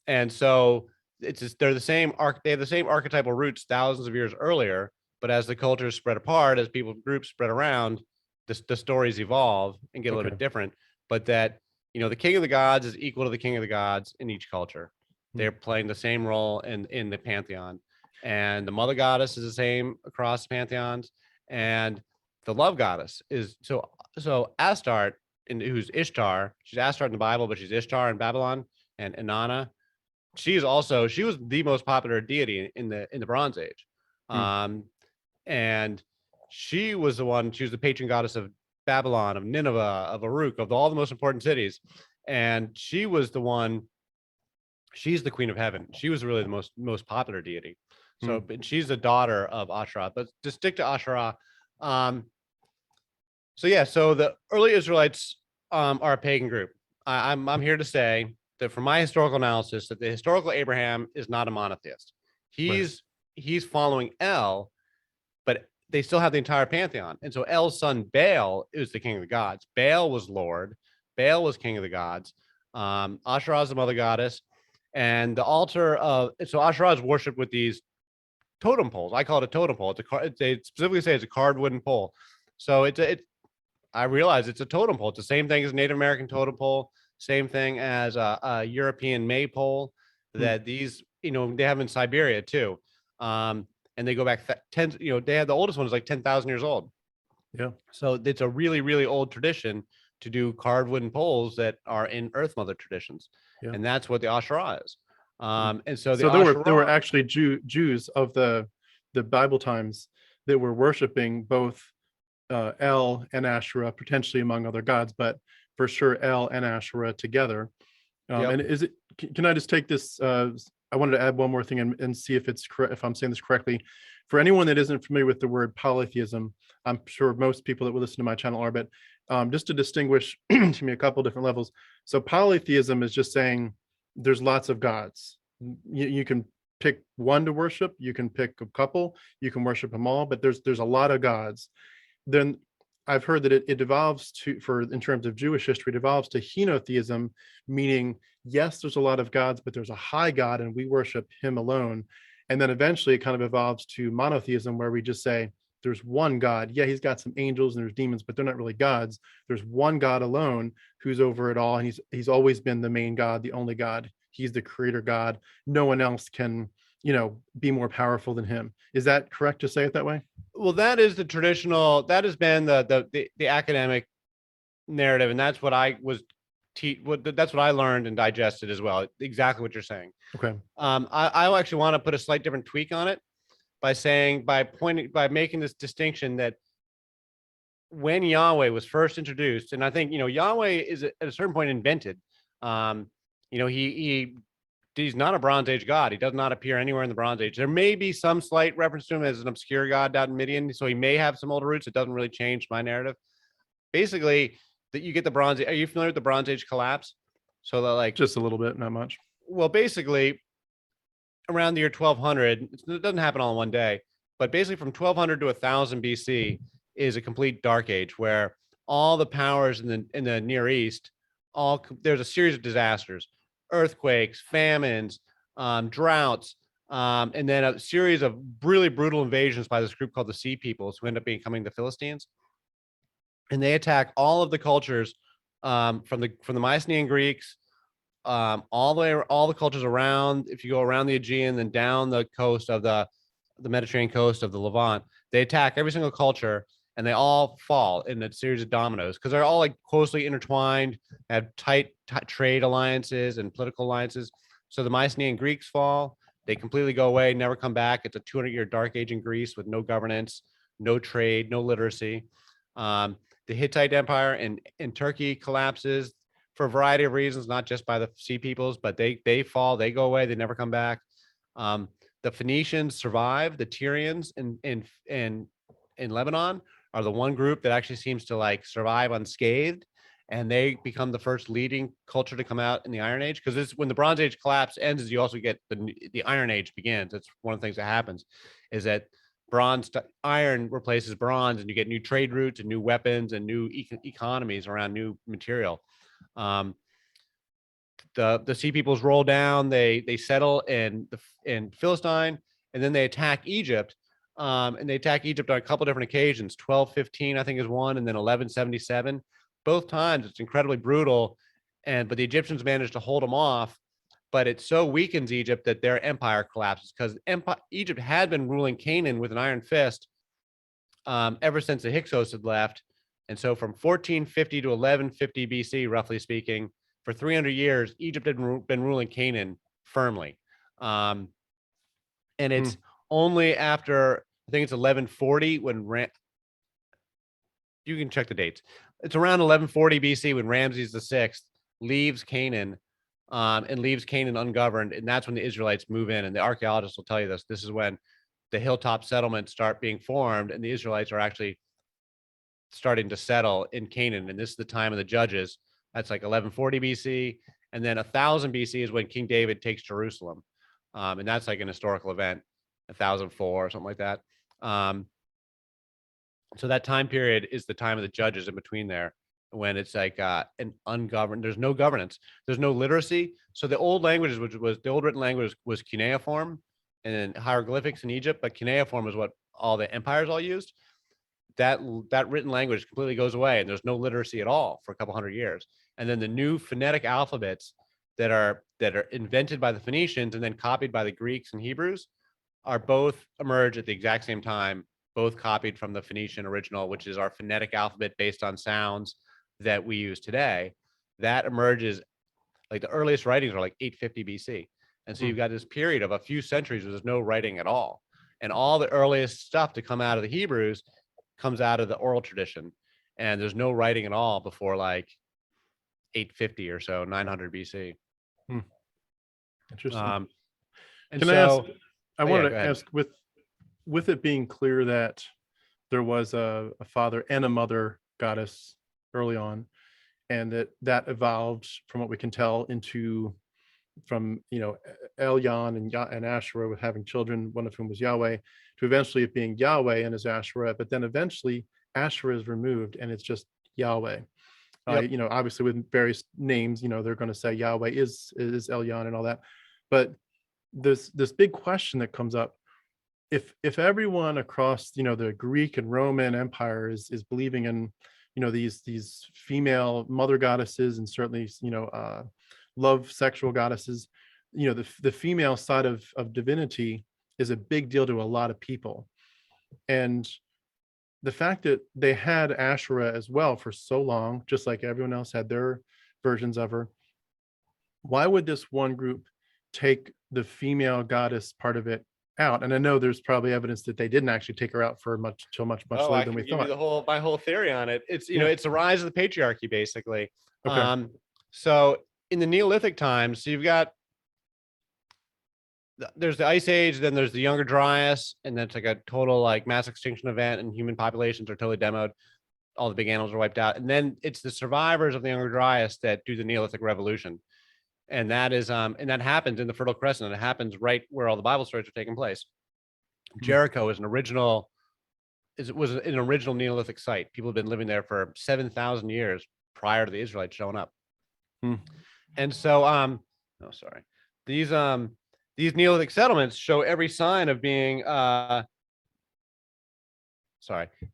And so they're the same they have the same archetypal roots thousands of years earlier, but as the cultures spread apart, as people groups spread around, the stories evolve and get a little bit different. But that, the king of the gods is equal to the king of the gods in each culture. They're playing the same role in the pantheon, and the mother goddess is the same across pantheons, and the love goddess is so Astarte, who's Ishtar. She's Astarte in the Bible, but she's Ishtar in Babylon, and Inanna, she was the most popular deity in the Bronze Age. And she was the patron goddess of Babylon, of Nineveh, of Uruk, of all the most important cities. And she was she's the queen of heaven. She was really the most popular deity. So she's the daughter of Asherah. But to stick to Asherah, so the early Israelites are a pagan group. I'm here to say that from my historical analysis, that the historical Abraham is not a monotheist. He's following El, but they still have the entire pantheon. And so El's son Baal is the king of the gods. Baal was Lord. Baal was king of the gods. Asherah is the mother goddess. And the altar Asherah is worshipped with these totem poles. I call it a totem pole. They specifically say it's a carved wooden pole. So I realize it's a totem pole. It's the same thing as Native American totem pole, same thing as a European maypole that these, they have in Siberia too. And they go back they have the oldest one is like 10,000 years old. Yeah. So it's a really, really old tradition to do carved wooden poles that are in Earth Mother traditions. Yeah. And that's what the Asherah is. And so there were actually Jews of the Bible times that were worshiping both El and Asherah, potentially among other gods, but for sure El and Asherah together. And can I just take this? I wanted to add one more thing and see if it's correct, if I'm saying this correctly. For anyone that isn't familiar with the word polytheism, I'm sure most people that will listen to my channel are, but just to distinguish to me a couple different levels. So polytheism is just saying there's lots of gods. You can pick one to worship, you can pick a couple, you can worship them all, but there's a lot of gods. Then I've heard that it evolves in terms of Jewish history, it evolves to henotheism, meaning, yes, there's a lot of gods, but there's a high God and we worship him alone. And then eventually it kind of evolves to monotheism, where we just say, there's one God. Yeah, he's got some angels and there's demons, but they're not really gods. There's one God alone who's over it all. And he's always been the main God, the only God. He's the creator God. No one else can, be more powerful than him. Is that correct to say it that way? Well, that is the traditional, that has been the academic narrative. And that's what I was that's what I learned and digested as well. Exactly what you're saying. Okay. I actually want to put a slight different tweak on it by making this distinction that when Yahweh was first introduced, and I think, Yahweh is at a certain point invented, he's not a Bronze Age god. He does not appear anywhere in the Bronze Age. There may be some slight reference to him as an obscure god down in Midian, so he may have some older roots. It doesn't really change my narrative. Basically, that you get the Bronze Age. Are you familiar with the Bronze Age collapse? So that just a little bit, not much. Well, basically, around the year 1200, it doesn't happen all in one day, but basically from 1200 to 1000 BC is a complete dark age where all the powers in the Near East, there's a series of disasters. Earthquakes, famines, droughts, and then a series of really brutal invasions by this group called the Sea Peoples, who end up becoming the Philistines. And they attack all of the cultures from the Mycenaean Greeks, all the cultures around. If you go around the Aegean, then down the coast of the Mediterranean coast of the Levant, they attack every single culture. And they all fall in a series of dominoes because they're all like closely intertwined, have tight trade alliances and political alliances. So the Mycenaean Greeks fall, they completely go away, never come back. It's a 200-year dark age in Greece with no governance, no trade, no literacy. The Hittite Empire in Turkey collapses for a variety of reasons, not just by the Sea Peoples, but they fall, they go away, they never come back. The Phoenicians survive. The Tyrians in Lebanon are the one group that actually seems to survive unscathed, and they become the first leading culture to come out in the Iron Age. Because when the Bronze Age collapse ends, you also get the Iron Age begins. That's one of the things that happens, is that iron replaces bronze, and you get new trade routes and new weapons and new economies around new material. The Sea Peoples roll down, they settle in Philistine, and then they attack Egypt. And they attack Egypt on a couple different occasions. 1215, I think, is one, and then 1177. Both times, it's incredibly brutal, but the Egyptians managed to hold them off. But it so weakens Egypt that their empire collapses, because Egypt had been ruling Canaan with an iron fist ever since the Hyksos had left. And so from 1450 to 1150 BC, roughly speaking, for 300 years, Egypt had been ruling Canaan firmly. And Hmm. it's only after, I think it's 1140 when you can check the dates. It's around 1140 BC when Ramses VI leaves Canaan, and leaves Canaan ungoverned, and that's when the Israelites move in. And the archaeologists will tell you this. This is when the hilltop settlements start being formed, and the Israelites are actually starting to settle in Canaan. And this is the time of the judges. That's like 1140 BC, and then 1000 BC is when King David takes Jerusalem, and that's like an historical event, 1004 or something like that. So that time period is the time of the judges in between there, when it's like an ungoverned, there's no governance, there's no literacy. So the old languages, which was the old written language, was cuneiform and then hieroglyphics in Egypt, but cuneiform is what all the empires all used. That written language completely goes away, and there's no literacy at all for a couple hundred years. And then the new phonetic alphabets that are invented by the Phoenicians and then copied by the Greeks and Hebrews are both emerge at the exact same time, both copied from the Phoenician original, which is our phonetic alphabet based on sounds that we use today. That emerges, like the earliest writings are like 850 BC. And so you've got this period of a few centuries where there's no writing at all. And all the earliest stuff to come out of the Hebrews comes out of the oral tradition. And there's no writing at all before like 850 or so, 900 BC. Hmm. Interesting. And Can so, I ask, I wanted to ask, with it being clear that there was a father and a mother goddess early on, and that evolved, from what we can tell, into, from Elyon and Asherah with having children, one of whom was Yahweh, to eventually it being Yahweh and his Asherah, but then eventually Asherah is removed and it's just Yahweh. Yep. Obviously with various names, they're going to say Yahweh is Elyon and all that, but this big question that comes up: if everyone across the Greek and Roman empire is believing in these female mother goddesses, and certainly love sexual goddesses, the female side of divinity is a big deal to a lot of people. And the fact that they had Asherah as well for so long, just like everyone else had their versions of her, why would this one group take the female goddess part of it out? And I know there's probably evidence that they didn't actually take her out for much later than we thought. My whole theory on it. It's Yeah. it's the rise of the patriarchy, basically. Okay. So in the Neolithic times, so you've got, there's the Ice Age, then there's the Younger Dryas, and then it's like a total like mass extinction event, and human populations are totally demoed. All the big animals are wiped out, and then it's the survivors of the Younger Dryas that do the Neolithic Revolution, and that is and that happens in the Fertile Crescent, and it happens right where all the Bible stories are taking place. Jericho is was an original Neolithic site. People have been living there for 7,000 years prior to the Israelites showing up. And so, these Neolithic settlements show every sign of being,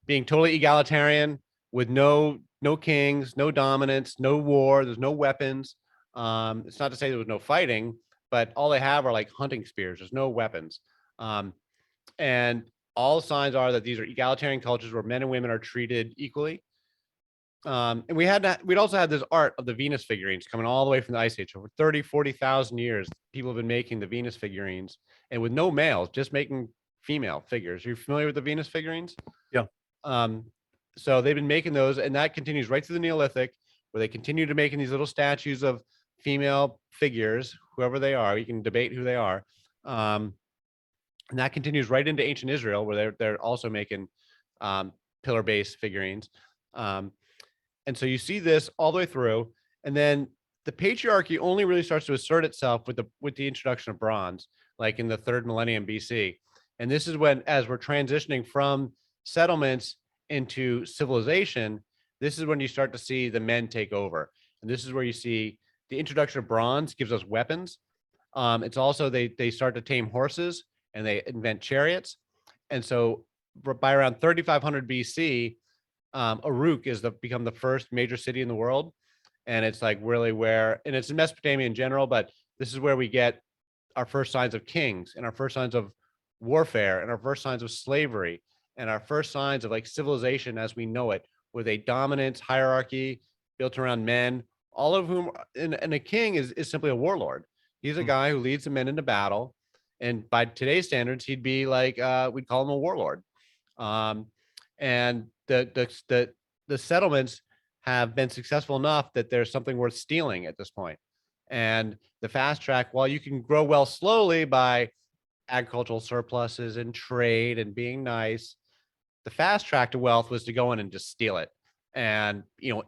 being totally egalitarian, with no kings, no dominance, no war. There's no weapons. It's not to say there was no fighting, but all they have are like hunting spears. There's no weapons. And all signs are that these are egalitarian cultures where men and women are treated equally. And we'd also had this art of the Venus figurines coming all the way from the Ice Age. Over 30, 40,000 years, people have been making the Venus figurines, and with no males, just making female figures. Are you familiar with the Venus figurines? Yeah. So they've been making those, and that continues right through the Neolithic, where they continue to making these little statues of female figures, whoever they are. You can debate who they are. And that continues right into ancient Israel, where they're also making pillar-based figurines. And so you see this all the way through, and then the patriarchy only really starts to assert itself with the introduction of bronze, like in the 3rd millennium BC. And this is when, as we're transitioning from settlements into civilization, this is when you start to see the men take over. And this is where you see the introduction of bronze gives us weapons. It's also, they start to tame horses, and they invent chariots. And so by around 3500 BC, Uruk is become the first major city in the world. And it's like really where, and it's in Mesopotamia in general, but this is where we get our first signs of kings, and our first signs of warfare, and our first signs of slavery, and our first signs of like civilization as we know it, with a dominant hierarchy built around men, all of whom, and a king is simply a warlord. He's a guy who leads the men into battle. And by today's standards, he'd be like, we'd call him a warlord. And the settlements have been successful enough that there's something worth stealing at this point. And the fast track, while you can grow well slowly by agricultural surpluses and trade and being nice, the fast track to wealth was to go in and just steal it and,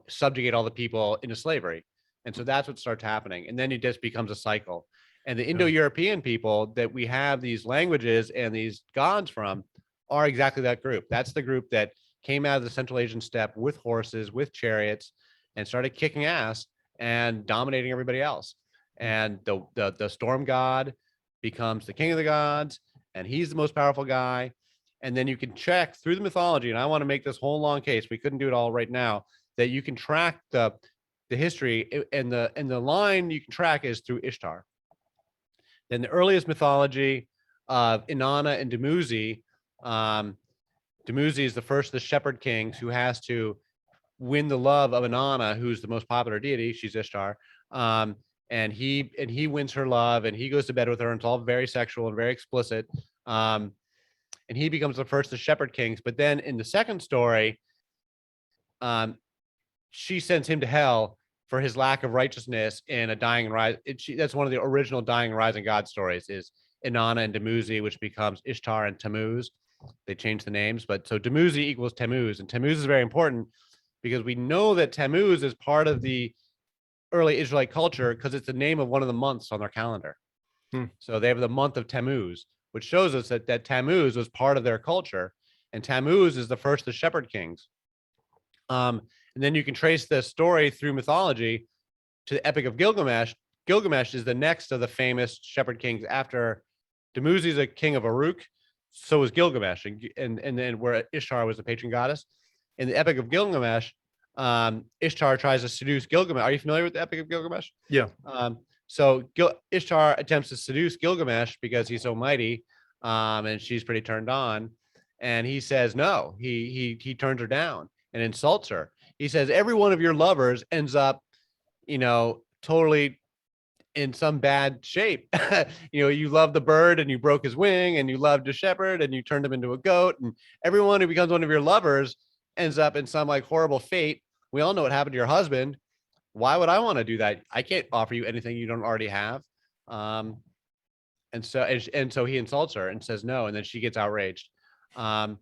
subjugate all the people into slavery. And so that's what starts happening. And then it just becomes a cycle. And the Indo-European people that we have these languages and these gods from are exactly that group. That's the group that came out of the Central Asian steppe with horses, with chariots, and started kicking ass and dominating everybody else. And the storm god becomes the king of the gods, and he's the most powerful guy. And then you can check through the mythology, and I want to make this whole long case, we couldn't do it all right now, that you can track the history, and the line you can track is through Ishtar. Then the earliest mythology of Inanna and Dumuzi. Dumuzi is the first of the shepherd kings who has to win the love of Inanna, who's the most popular deity. She's Ishtar. And he wins her love, and he goes to bed with her, and it's all very sexual and very explicit. And he becomes the first of the shepherd kings. But then in the second story, she sends him to hell for his lack of righteousness in a dying and rise. That's one of the original dying and rising god stories, is Inanna and Dumuzi, which becomes Ishtar and Tammuz. They changed the names, but so Dumuzi equals Tammuz, and Tammuz is very important because we know that Tammuz is part of the early Israelite culture because it's the name of one of the months on their calendar. So they have the month of Tammuz, which shows us that Tammuz was part of their culture, and Tammuz is the first of the shepherd kings. And then you can trace the story through mythology to the Epic of Gilgamesh. Gilgamesh is the next of the famous shepherd kings after Dumuzi is a king of Uruk. So was Gilgamesh, and then where Ishtar was the patron goddess. In the Epic of Gilgamesh, Ishtar tries to seduce Gilgamesh. Are you familiar with the Epic of Gilgamesh? Yeah. So Ishtar attempts to seduce Gilgamesh because he's so mighty, and she's pretty turned on. And he says no. He turns her down and insults her. He says every one of your lovers ends up, totally in some bad shape. You love the bird and you broke his wing, and you loved a shepherd and you turned him into a goat, and everyone who becomes one of your lovers ends up in some like horrible fate. We all know what happened to your husband. Why would I want to do that? I can't offer you anything you don't already have. And so he insults her and says no, and then she gets outraged. And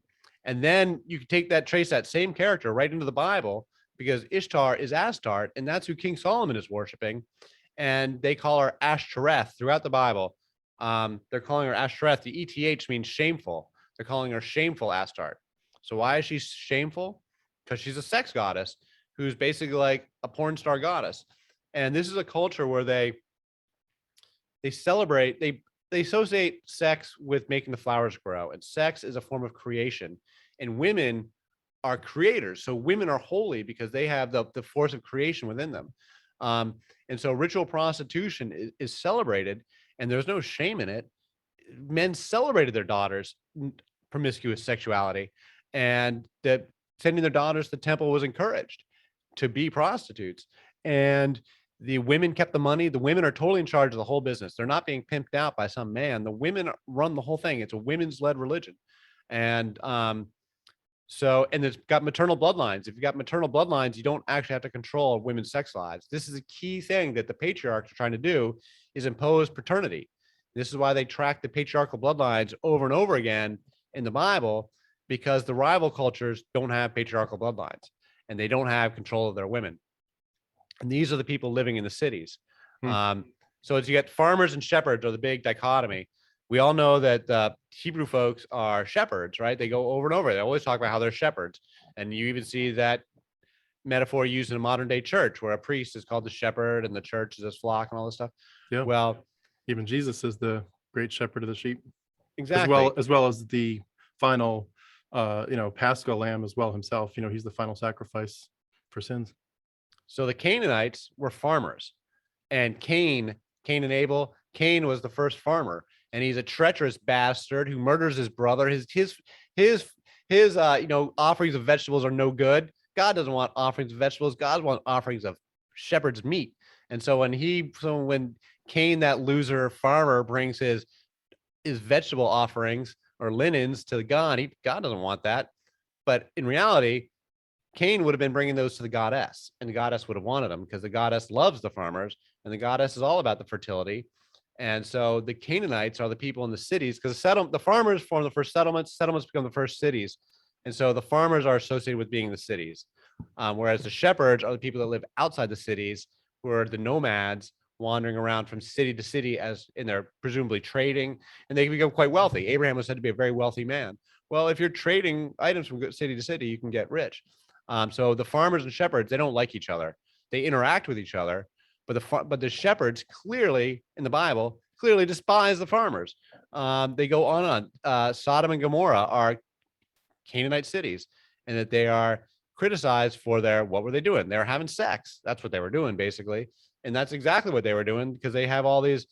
then you can trace that same character right into the Bible, because Ishtar is Astarte, and that's who King Solomon is worshiping. And they call her Ashtoreth throughout the Bible. They're calling her Ashtoreth. The ETH means shameful. They're calling her shameful Astarte. So why is she shameful? Because she's a sex goddess who's basically like a porn star goddess. And this is a culture where they celebrate, they associate sex with making the flowers grow, and sex is a form of creation, and women are creators. So women are holy because they have the force of creation within them. And so ritual prostitution is celebrated, and there's no shame in it. Men celebrated their daughters' promiscuous sexuality, and that sending their daughters to the temple was encouraged to be prostitutes. And the women kept the money. The women are totally in charge of the whole business. They're not being pimped out by some man. The women run the whole thing. It's a women's led religion. And and it's got maternal bloodlines. If you've got maternal bloodlines, you don't actually have to control women's sex lives. This is a key thing that the patriarchs are trying to do, is impose paternity. This is why they track the patriarchal bloodlines over and over again in the Bible, because the rival cultures don't have patriarchal bloodlines and they don't have control of their women. And these are the people living in the cities. So as you get farmers and shepherds are the big dichotomy. We all know that the Hebrew folks are shepherds, right? They go over and over. They always talk about how they're shepherds. And you even see that metaphor used in a modern day church, where a priest is called the shepherd and the church is his flock and all this stuff. Yeah. Well, even Jesus is the great shepherd of the sheep. Exactly. As well as the final, Paschal lamb as well himself. He's the final sacrifice for sins. So the Canaanites were farmers, and Cain and Abel. Cain was the first farmer, and he's a treacherous bastard who murders his brother. His offerings of vegetables are no good. God doesn't want offerings of vegetables. God wants offerings of shepherd's meat. And so when Cain, that loser farmer, brings his vegetable offerings or linens to God. God doesn't want that. But in reality, Cain would have been bringing those to the goddess, and the goddess would have wanted them because the goddess loves the farmers, and the goddess is all about the fertility. And so the Canaanites are the people in the cities, because the farmers form the first settlements. Settlements become the first cities, and so the farmers are associated with being the cities, whereas the shepherds are the people that live outside the cities, who are the nomads wandering around from city to city as in their presumably trading, and they can become quite wealthy. Abraham was said to be a very wealthy man. Well, if you're trading items from city to city, you can get rich. So the farmers and shepherds, they don't like each other. They interact with each other, but the shepherds clearly in the Bible clearly despise the farmers. They go on. Sodom and Gomorrah are Canaanite cities, and that they are criticized for what were they doing? They were having sex. That's what they were doing, basically. And that's exactly what they were doing, because they have all these.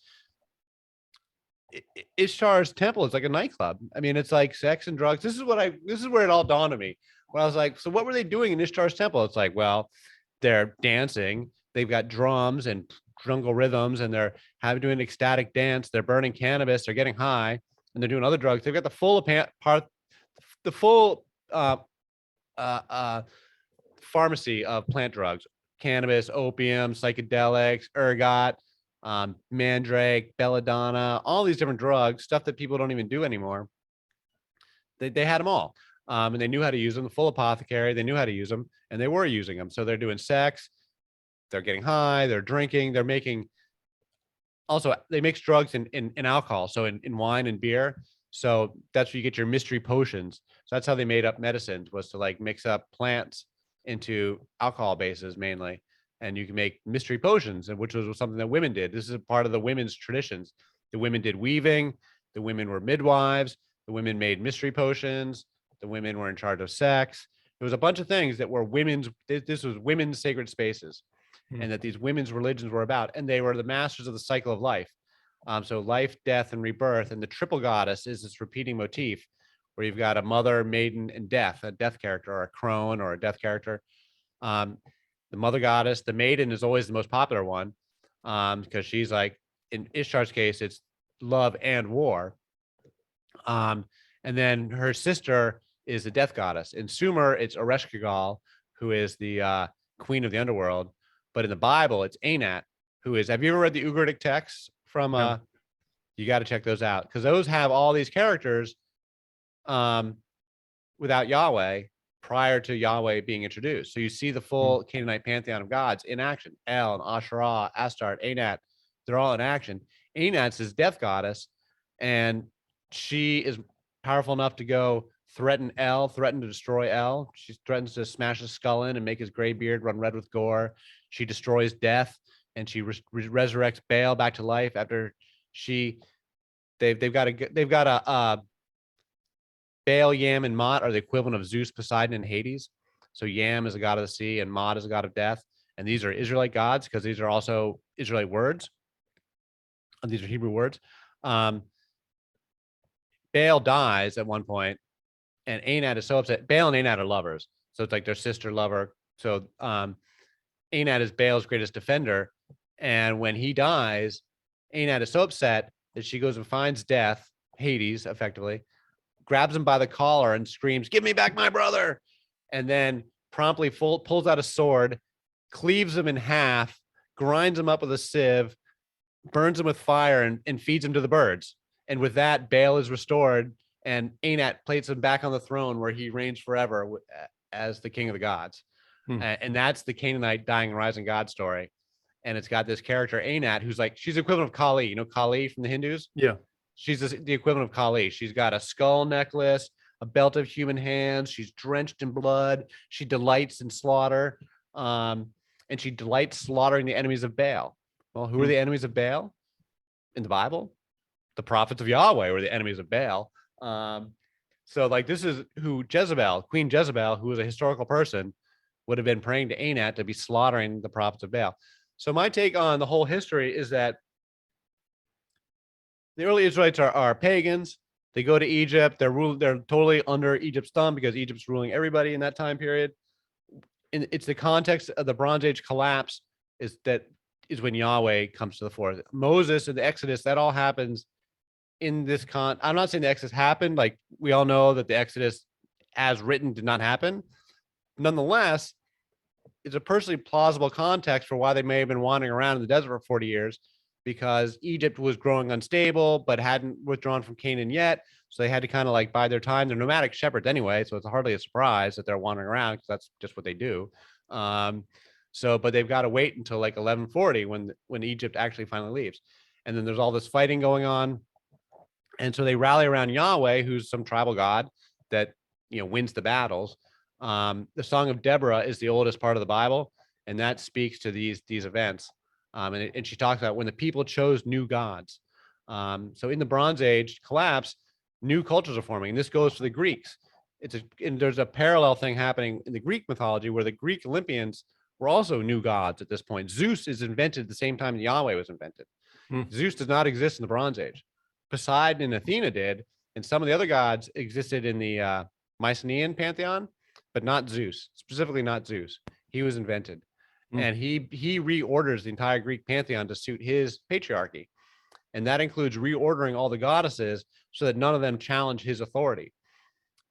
Ishtar's temple is like a nightclub. I mean, it's like sex and drugs. This is where it all dawned on me. When I was like, so what were they doing in Ishtar's temple? It's like, well, they're dancing. They've got drums and jungle rhythms, and they're doing ecstatic dance. They're burning cannabis. They're getting high, and they're doing other drugs. They've got the full pharmacy of plant drugs: cannabis, opium, psychedelics, ergot, mandrake, belladonna, all these different drugs, stuff that people don't even do anymore. They had them all. And they knew how to use them. The full apothecary, they knew how to use them, and they were using them. So they're doing sex, they're getting high, they're drinking, they're making. Also, they mix drugs in alcohol, so in wine and beer. So that's where you get your mystery potions. So that's how they made up medicines, was to like mix up plants into alcohol bases mainly, and you can make mystery potions, and which was something that women did. This is a part of the women's traditions. The women did weaving. The women were midwives. The women made mystery potions. The women were in charge of sex. There was a bunch of things that were women's. This was women's sacred spaces, and that these women's religions were about, and they were the masters of the cycle of life. So life, death, and rebirth, and the triple goddess is this repeating motif, where you've got a mother, maiden, and death, a death character, or a crone, or a death character. The mother goddess, the maiden, is always the most popular one, because she's like, in Ishtar's case, it's love and war. And then her sister is the death goddess. In Sumer, it's Ereshkigal, who is the queen of the underworld. But in the Bible, it's Anat, who is. Have you ever read the Ugaritic texts from? No. You got to check those out, because those have all these characters without Yahweh, prior to Yahweh being introduced. So you see the full Canaanite pantheon of gods in action. El and Asherah, Astarte, Anat, they're all in action. Anat's his death goddess, and she is powerful enough to go threaten to destroy El. She threatens to smash his skull in and make his gray beard run red with gore. She destroys death, and she resurrects Baal back to life after they've got a Baal, Yam, and Mot are the equivalent of Zeus, Poseidon, and Hades. So Yam is a god of the sea, and Mot is a god of death. And these are Israelite gods, because these are also Israelite words. And these are Hebrew words. Baal dies at one point, and Anat is so upset. Baal and Anat are lovers, so it's like their sister lover. So Anat is Baal's greatest defender, and when he dies, Anat is so upset that she goes and finds death, Hades, effectively, grabs him by the collar and screams, "Give me back my brother!" And then promptly pulls out a sword, cleaves him in half, grinds him up with a sieve, burns him with fire, and feeds him to the birds. And with that, Baal is restored, and Anat places him back on the throne, where he reigns forever as the king of the gods. And that's the Canaanite dying and rising god story. And it's got this character, Anat, who's like, she's the equivalent of Kali. You know Kali from the Hindus? Yeah. She's the equivalent of Kali. She's got a skull necklace, a belt of human hands. She's drenched in blood. She delights in slaughter. And she delights slaughtering the enemies of Baal. Well, who are the enemies of Baal in the Bible? The prophets of Yahweh were the enemies of Baal. So like, this is who Queen Jezebel, who was a historical person, would have been praying to Anat to be slaughtering the prophets of Baal. So my take on the whole history is that the early Israelites are pagans. They go to Egypt. They're totally under Egypt's thumb, because Egypt's ruling everybody in that time period. And it's the context of the Bronze Age collapse, is that is when Yahweh comes to the fore. Moses and the Exodus, that all happens in this I'm not saying the Exodus happened. Like we all know that the Exodus as written did not happen. Nonetheless, it's a personally plausible context for why they may have been wandering around in the desert for 40 years, because Egypt was growing unstable, but hadn't withdrawn from Canaan yet. So they had to kind of like bide their time. They're nomadic shepherds anyway, so it's hardly a surprise that they're wandering around, because that's just what they do. But they've got to wait until like 1140 when Egypt actually finally leaves. And then there's all this fighting going on. And so they rally around Yahweh, who's some tribal god that, wins the battles. The Song of Deborah is the oldest part of the Bible, and that speaks to these events. And she talks about when the people chose new gods. So in the Bronze Age collapse, new cultures are forming, and this goes for the Greeks. And there's a parallel thing happening in the Greek mythology where the Greek Olympians were also new gods at this point. Zeus is invented at the same time Yahweh was invented. Zeus does not exist in the Bronze Age. Poseidon and Athena did, and some of the other gods existed in the Mycenaean pantheon, but not Zeus, specifically not Zeus. He was invented. And he reorders the entire Greek pantheon to suit his patriarchy. And that includes reordering all the goddesses so that none of them challenge his authority.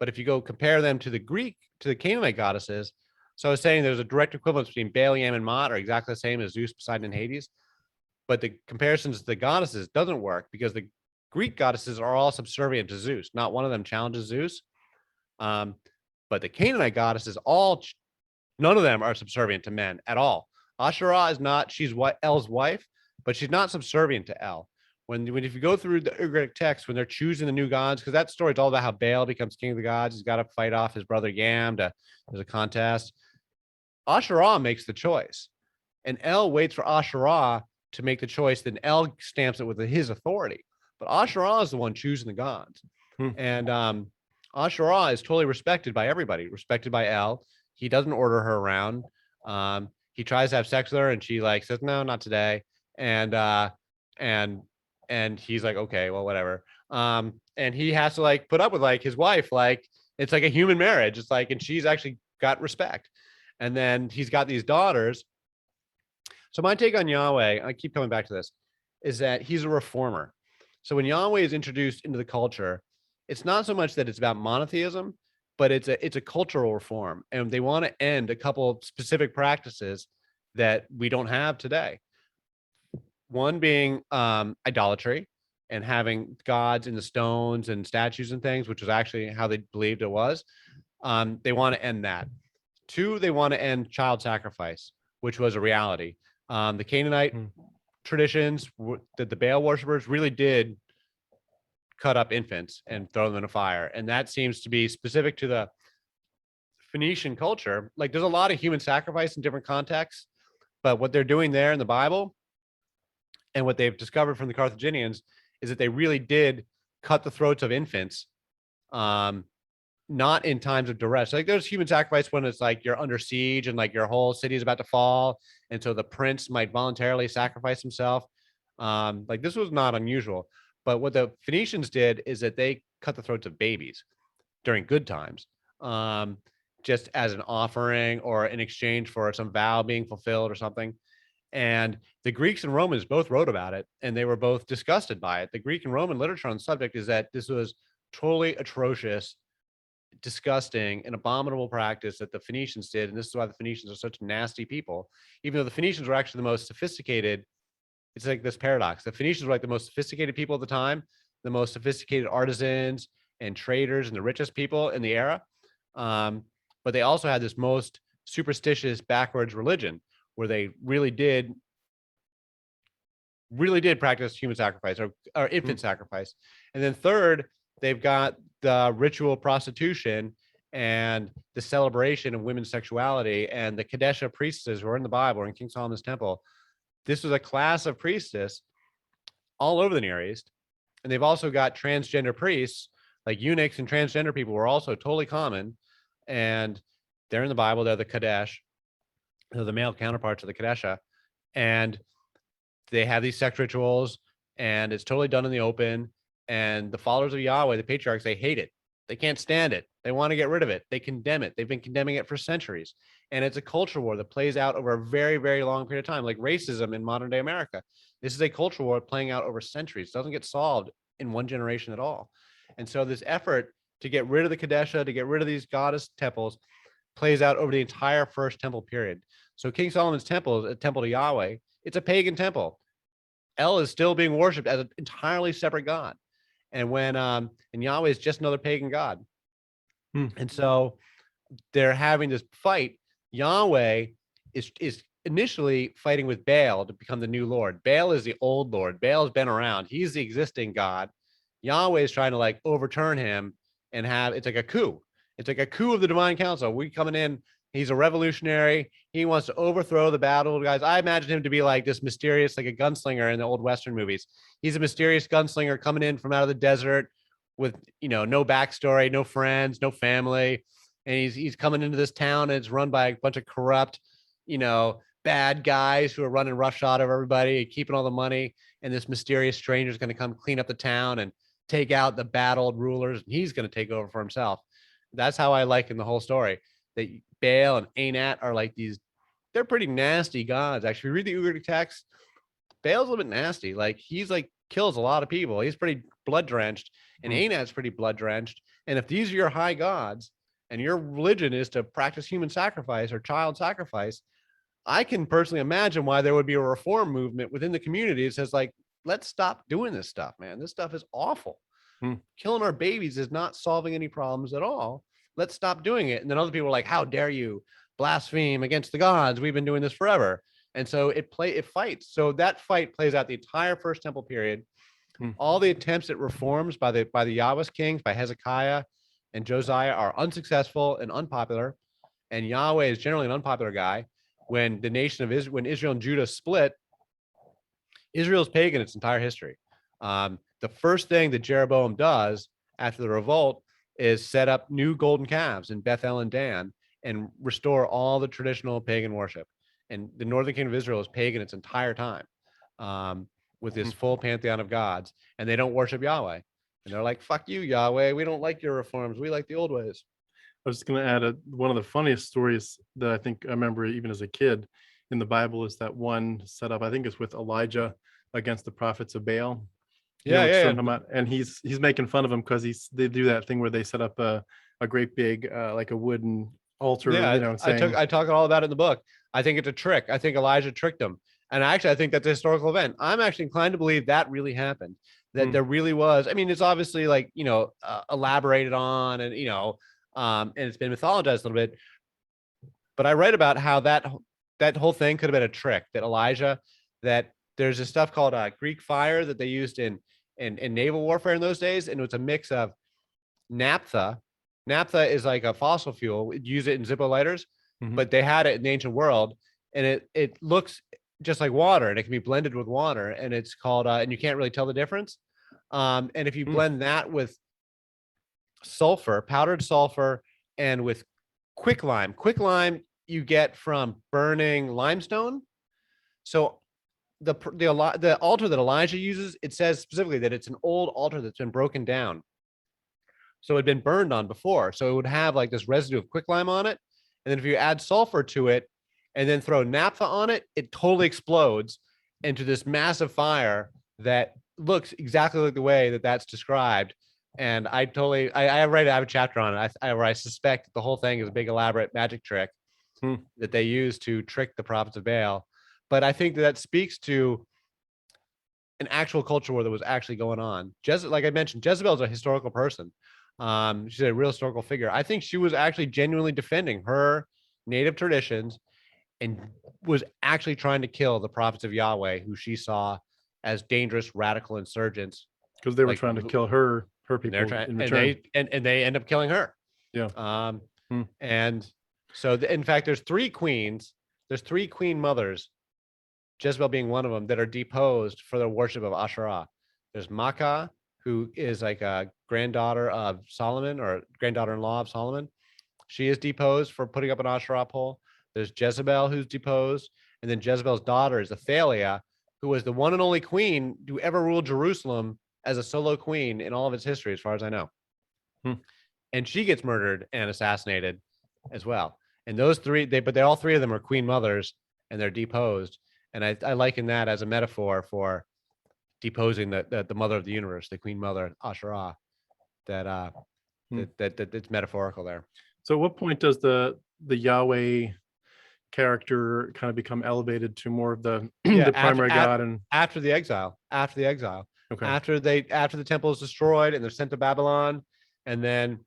But if you go compare them to the Canaanite goddesses, so I was saying there's a direct equivalence between Baal, Yam, and Mot are exactly the same as Zeus, Poseidon, and Hades. But the comparisons to the goddesses doesn't work, because the Greek goddesses are all subservient to Zeus. Not one of them challenges Zeus. But the Canaanite goddesses, none of them are subservient to men at all. Asherah is not, she's El's wife, but she's not subservient to El. If you go through the Ugaritic text, when they're choosing the new gods, because that story is all about how Baal becomes king of the gods, he's got to fight off his brother Yam, there's a contest. Asherah makes the choice, and El waits for Asherah to make the choice, then El stamps it with his authority. But Asherah is the one choosing the gods. And Asherah is totally respected by everybody, respected by El. He doesn't order her around. He tries to have sex with her, and she like says, no, not today. And he's like, okay, well, whatever. And he has to like put up with like his wife, like it's like a human marriage. It's like, and she's actually got respect. And then he's got these daughters. So my take on Yahweh, I keep coming back to this, is that he's a reformer. So when Yahweh is introduced into the culture, it's not so much that it's about monotheism, but it's a cultural reform, and they want to end a couple of specific practices that we don't have today. One being idolatry and having gods in the stones and statues and things, which was actually how they believed it was. They want to end that. Two, they want to end child sacrifice, which was a reality. The Canaanite traditions that the Baal worshippers really did cut up infants and throw them in a fire. And that seems to be specific to the Phoenician culture. Like there's a lot of human sacrifice in different contexts, but what they're doing there in the Bible and what they've discovered from the Carthaginians is that they really did cut the throats of infants, not in times of duress. Like there's human sacrifice when it's like you're under siege and like your whole city is about to fall. And so the prince might voluntarily sacrifice himself. Like this was not unusual. But what the Phoenicians did is that they cut the throats of babies during good times, just as an offering or in exchange for some vow being fulfilled or something. And the Greeks and Romans both wrote about it, and they were both disgusted by it. The Greek and Roman literature on the subject is that this was totally atrocious, disgusting, and abominable practice that the Phoenicians did. And this is why the Phoenicians are such nasty people, even though the Phoenicians were actually the most sophisticated. It's like this paradox. The Phoenicians were like the most sophisticated people at the time, the most sophisticated artisans and traders and the richest people in the era. But they also had this most superstitious backwards religion where they really did practice human sacrifice or infant sacrifice. And then third, they've got the ritual prostitution and the celebration of women's sexuality, and the Kadesha priestesses who are in the Bible or in King Solomon's temple. This was a class of priestess all over the Near East. And they've also got transgender priests, like eunuchs and transgender people were also totally common. And they're in the Bible. They're the Kadesh. They're the male counterparts of the Kadesha. And they have these sex rituals, and it's totally done in the open. And the followers of Yahweh, the patriarchs, they hate it. They can't stand it. They want to get rid of it. They condemn it. They've been condemning it for centuries. And it's a culture war that plays out over a very, very long period of time, like racism in modern day America. This is a culture war playing out over centuries. It doesn't get solved in one generation at all. And so this effort to get rid of the Kadesha, to get rid of these goddess temples, plays out over the entire first temple period. So King Solomon's temple is a temple to Yahweh. It's a pagan temple. El is still being worshipped as an entirely separate god. And and Yahweh is just another pagan god. And so they're having this fight. Yahweh is initially fighting with Baal to become the new Lord. Baal is the old Lord. Baal has been around. He's the existing God. Yahweh is trying to like overturn him and it's like a coup. It's like a coup of the divine council. We coming in. He's a revolutionary. He wants to overthrow the battle guys. I imagine him to be like this mysterious, like a gunslinger in the old Western movies. He's a mysterious gunslinger coming in from out of the desert with, no backstory, no friends, no family. And he's coming into this town and it's run by a bunch of corrupt, bad guys who are running roughshod over everybody, keeping all the money. And this mysterious stranger is going to come clean up the town and take out the bad old rulers. And he's going to take over for himself. That's how I like in the whole story. That Baal and Anat are like they're pretty nasty gods. Actually, read the Ugaritic text. Baal's a little bit nasty. Like he's like kills a lot of people. He's pretty blood drenched, and Anat's pretty blood drenched. And if these are your high gods, and your religion is to practice human sacrifice or child sacrifice, I can personally imagine why there would be a reform movement within the community that says like, let's stop doing this stuff, man. This stuff is awful. Killing our babies is not solving any problems at all. Let's stop doing it. And then other people are like, how dare you blaspheme against the gods? We've been doing this forever. And so it fights. So that fight plays out the entire first temple period. All the attempts at reforms by the Yahweh's kings, by Hezekiah and Josiah, are unsuccessful and unpopular. And Yahweh is generally an unpopular guy. When the nation of Israel, when Israel and Judah split, Israel's pagan its entire history. The first thing that Jeroboam does after the revolt is set up new golden calves in Bethel and Dan and restore all the traditional pagan worship. And the northern kingdom of Israel is pagan its entire time, with this full pantheon of gods, and they don't worship Yahweh. And they're like, fuck you, Yahweh. We don't like your reforms. We like the old ways. I was going to add one of the funniest stories that I think I remember even as a kid in the Bible is that one set up, I think it's with Elijah against the prophets of Baal. And he's making fun of him because they do that thing where they set up a great big like a wooden altar. I talk all about it in the book. I think it's a trick. I think Elijah tricked him, and I think that's a historical event. I'm actually inclined to believe that really happened. That there really was. I mean, it's obviously like elaborated on, and and it's been mythologized a little bit. But I read about how that whole thing could have been a trick. That Elijah, that there's this stuff called Greek fire that they used in naval warfare in those days, and it was a mix of naphtha. Naphtha is like a fossil fuel. We'd use it in Zippo lighters, but they had it in the ancient world, and it looks just like water, and it can be blended with water, and it's called and you can't really tell the difference. And if you blend that with sulfur, powdered sulfur, and with quicklime you get from burning limestone. So the altar that Elijah uses, it says specifically that it's an old altar that's been broken down. So it had been burned on before. So it would have like this residue of quicklime on it. And then if you add sulfur to it and then throw naphtha on it, it totally explodes into this massive fire that looks exactly like the way that that's described. And I have a chapter on it where I suspect the whole thing is a big elaborate magic trick that they use to trick the prophets of Baal. But I think that speaks to an actual culture war that was actually going on. Like I mentioned, Jezebel is a historical person. She's a real historical figure. I think she was actually genuinely defending her native traditions and was actually trying to kill the prophets of Yahweh, who she saw as dangerous radical insurgents. Because they were trying to kill her people in return. And they end up killing her. Yeah. And so in fact, there's three queen mothers, Jezebel being one of them, that are deposed for their worship of Asherah. There's Makkah, who is like a granddaughter of Solomon or granddaughter-in-law of Solomon. She is deposed for putting up an Asherah pole. There's Jezebel, who's deposed. And then Jezebel's daughter is Athaliah, who was the one and only queen to ever rule Jerusalem as a solo queen in all of its history, as far as I know. and she gets murdered and assassinated as well. And those three, they all three of them are queen mothers, and they're deposed. And I liken that as a metaphor for deposing the mother of the universe, the queen mother Asherah. That that it's metaphorical there. So at what point does the Yahweh character kind of become elevated to more of the the primary god? And after the exile, okay, after the temple is destroyed and they're sent to Babylon, and then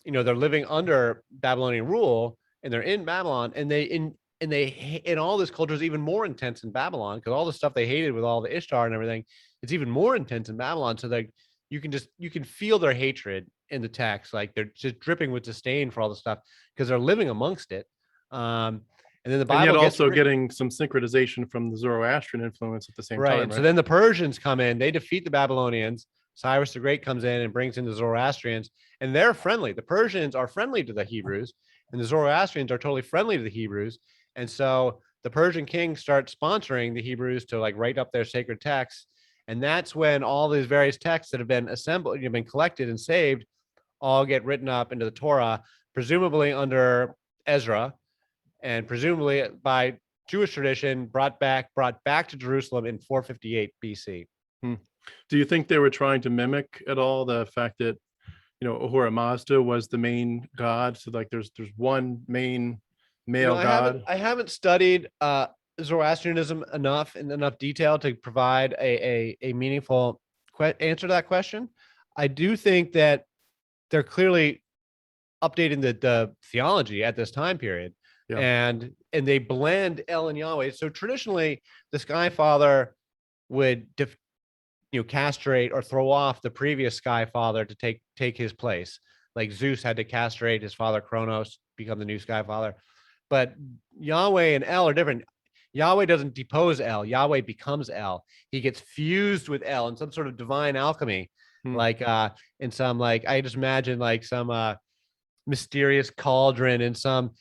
they're living under Babylonian rule, and they're in Babylon, and in all this culture is even more intense in Babylon, because all the stuff they hated with all the Ishtar and everything, it's even more intense in Babylon. So you can feel their hatred in the text, like they're just dripping with disdain for all the stuff because they're living amongst it. And then the Bible, and yet also getting some synchronization from the Zoroastrian influence at the same time. Right. So then the Persians come in, they defeat the Babylonians. Cyrus the Great comes in and brings in the Zoroastrians, and they're friendly. The Persians are friendly to the Hebrews, and the Zoroastrians are totally friendly to the Hebrews. And so the Persian king starts sponsoring the Hebrews to write up their sacred texts. And that's when all these various texts that have been assembled, been collected and saved, all get written up into the Torah, presumably under Ezra, and presumably by Jewish tradition brought back to Jerusalem in 458 BC. Do you think they were trying to mimic at all the fact that Ahura Mazda was the main god? So there's one main male god. I haven't studied Zoroastrianism in enough detail to provide a meaningful answer to that question. I do think that they're clearly updating the theology at this time period. Yeah. And they blend El and Yahweh. So traditionally, the Sky Father would castrate or throw off the previous Sky Father to take his place. Like Zeus had to castrate his father Kronos, become the new Sky Father. But Yahweh and El are different. Yahweh doesn't depose El. Yahweh becomes El. He gets fused with El in some sort of divine alchemy. In some I just imagine some mysterious cauldron in some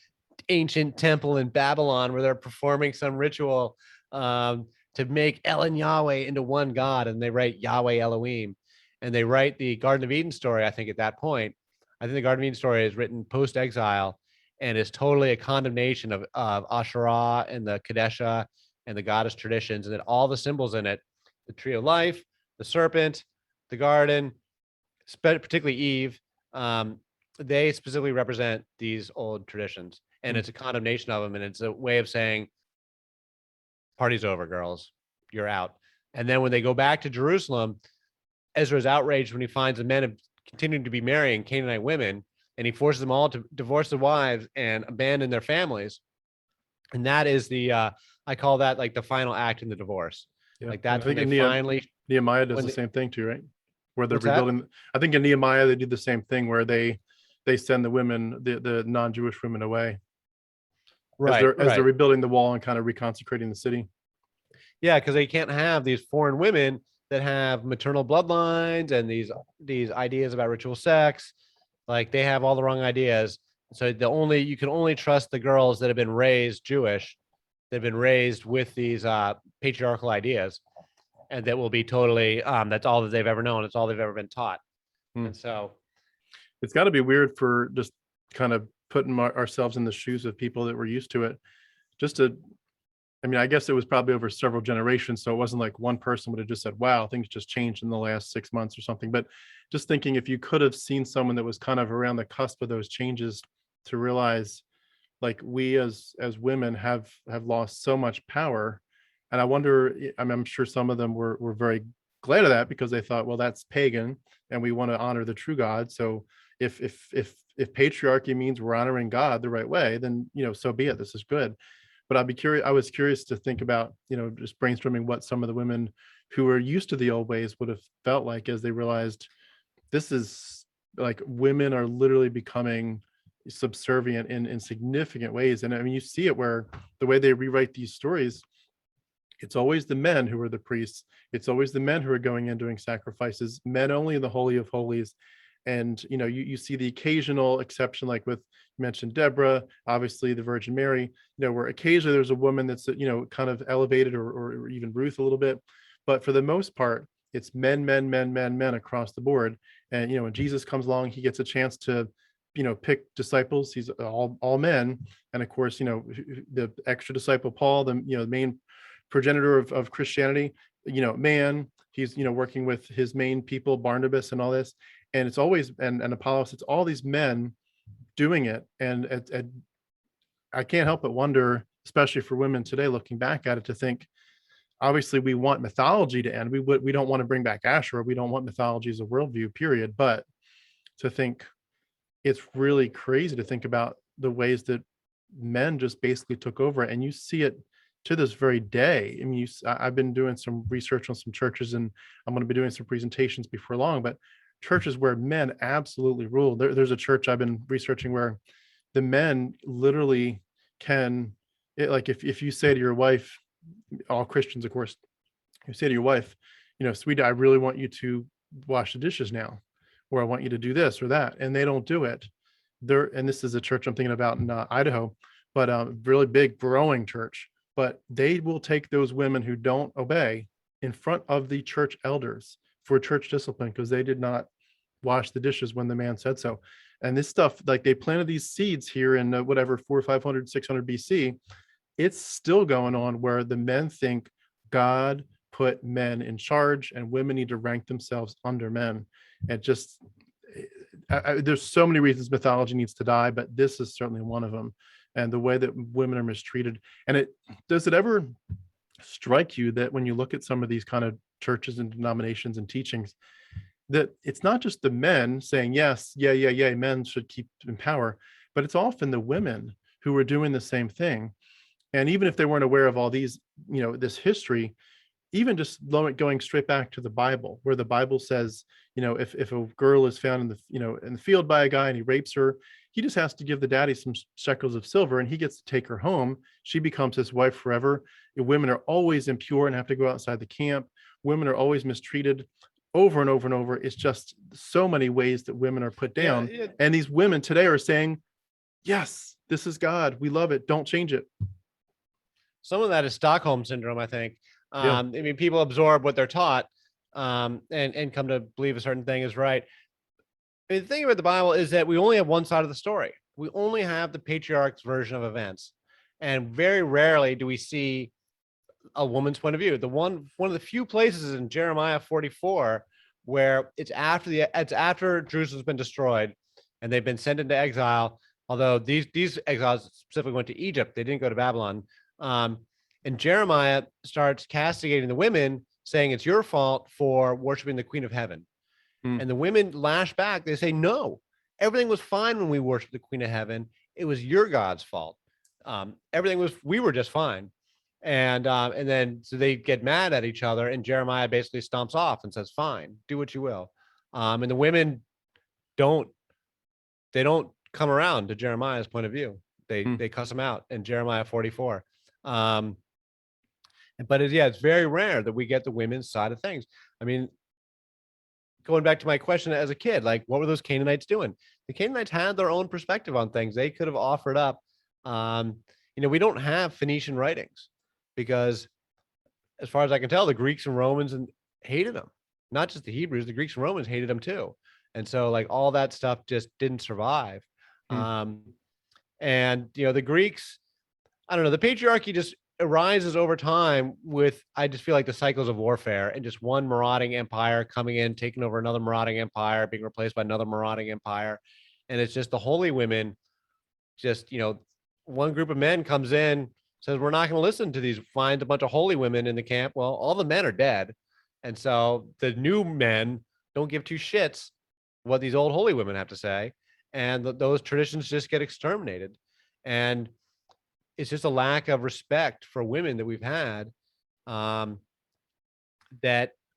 ancient temple in Babylon where they're performing some ritual to make El and Yahweh into one God, and they write Yahweh Elohim, and they write the Garden of Eden story. I think at that point, the Garden of Eden story is written post-exile and is totally a condemnation of Asherah and the Kadesha and the goddess traditions, and that all the symbols in it, the tree of life, the serpent, the garden, particularly Eve, they specifically represent these old traditions. And it's a condemnation of them, and it's a way of saying, party's over, girls, you're out. And then when they go back to Jerusalem, Ezra's outraged when he finds the men have continued to be marrying Canaanite women, and he forces them all to divorce their wives and abandon their families. And that is I call that the final act in the divorce. Yeah. That's when they finally. Nehemiah does the same thing too, right? Where they're rebuilding. I think in Nehemiah they do the same thing where they send the women, the non-Jewish women away. Right, as they're rebuilding the wall and kind of reconsecrating the city. Yeah, because they can't have these foreign women that have maternal bloodlines and these ideas about ritual sex. They have all the wrong ideas. So you can only trust the girls that have been raised Jewish, that have been raised with these patriarchal ideas, and that will be totally that's all that they've ever known. It's all they've ever been taught. And so it's got to be weird for just kind of putting ourselves in the shoes of people that were used to it. I guess it was probably over several generations, so it wasn't like one person would have just said, wow, things just changed in the last 6 months or something. But just thinking, if you could have seen someone that was kind of around the cusp of those changes, to realize we as women have lost so much power. And I wonder, I'm sure some of them were very glad of that, because they thought, well, that's pagan and we want to honor the true God. So if patriarchy means we're honoring God the right way, then so be it. This is good. But I was curious to think about, just brainstorming what some of the women who were used to the old ways would have felt like as they realized this is women are literally becoming subservient in significant ways. And you see it where the way they rewrite these stories, it's always the men who are the priests. It's always the men who are going in doing sacrifices, men only in the Holy of Holies. And you see the occasional exception, like with, you mentioned Deborah, obviously the Virgin Mary, where occasionally there's a woman that's kind of elevated, or even Ruth a little bit, but for the most part it's men across the board. And, you know, when Jesus comes along, he gets a chance to, you know, pick disciples. He's all men. And of course, you know, the extra disciple, Paul, the, you know, the main progenitor of Christianity, you know, man, he's, you know, working with his main people, Barnabas and all this. And it's always, and Apollos, it's all these men doing it. And I can't help but wonder, especially for women today, looking back at it, to think, obviously we want mythology to end. We don't want to bring back Asherah. We don't want mythology as a worldview, period. But to think, it's really crazy to think about the ways that men just basically took over, and you see it to this very day. I mean, I've been doing some research on some churches, and I'm going to be doing some presentations before long, but churches where men absolutely rule. There's a church I've been researching where the men literally can, like if you say to your wife, all Christians, of course, you say to your wife, you know, sweetie, I really want you to wash the dishes now, or I want you to do this or that, and they don't do it. And this is a church I'm thinking about in Idaho, but a really big growing church, but they will take those women who don't obey in front of the church elders for church discipline because they did not wash the dishes when the man said so. And this stuff, like they planted these seeds here in whatever 400, 500, 600 BC. It's still going on where the men think God put men in charge and women need to rank themselves under men. And just, there's so many reasons mythology needs to die, but this is certainly one of them. And the way that women are mistreated. And does it ever strike you that when you look at some of these kind of churches and denominations and teachings, that it's not just the men saying, yes, yeah, men should keep in power, but it's often the women who are doing the same thing. And even if they weren't aware of all these, you know, this history, even just going straight back to the Bible, where the Bible says, you know, if a girl is found in the, you know, in the field by a guy and he rapes her, he just has to give the daddy some shekels of silver and he gets to take her home. She becomes his wife forever. Women are always impure and have to go outside the camp. Women are always mistreated over and over and over. It's just so many ways that women are put down. Yeah. And these women today are saying, yes, this is God. We love it. Don't change it. Some of that is Stockholm syndrome, I think. Yeah. I mean, people absorb what they're taught and come to believe a certain thing is right. I mean, the thing about the Bible is that we only have one side of the story. We only have the patriarch's version of events. And very rarely do we see a woman's point of view. One of the few places in Jeremiah 44 where it's after Jerusalem's been destroyed and they've been sent into exile, although these exiles specifically went to Egypt, they didn't go to Babylon. And Jeremiah starts castigating the women, saying it's your fault for worshiping the Queen of Heaven. And the women lash back. They say, no, everything was fine when we worshiped the Queen of Heaven. It was your God's fault. We were just fine. And then so they get mad at each other, and Jeremiah basically stomps off and says, fine, do what you will. And the women don't come around to Jeremiah's point of view. They cuss him out in Jeremiah 44. But it's very rare that we get the women's side of things. I mean, going back to my question as a kid, like, what were those Canaanites doing? The Canaanites had their own perspective on things. They could have offered up, we don't have Phoenician writings because as far as I can tell, the Greeks and Romans hated them, not just the Hebrews, the Greeks and Romans hated them too. And so like all that stuff just didn't survive. And, the Greeks, I don't know, the patriarchy just arises over time with, I just feel like the cycles of warfare and just one marauding empire coming in, taking over another marauding empire, being replaced by another marauding empire. And it's just the holy women, just, one group of men comes in, says, we're not going to listen to these, finds a bunch of holy women in the camp. Well, all the men are dead. And so the new men don't give two shits what these old holy women have to say. And those traditions just get exterminated. And it's just a lack of respect for women that we've had that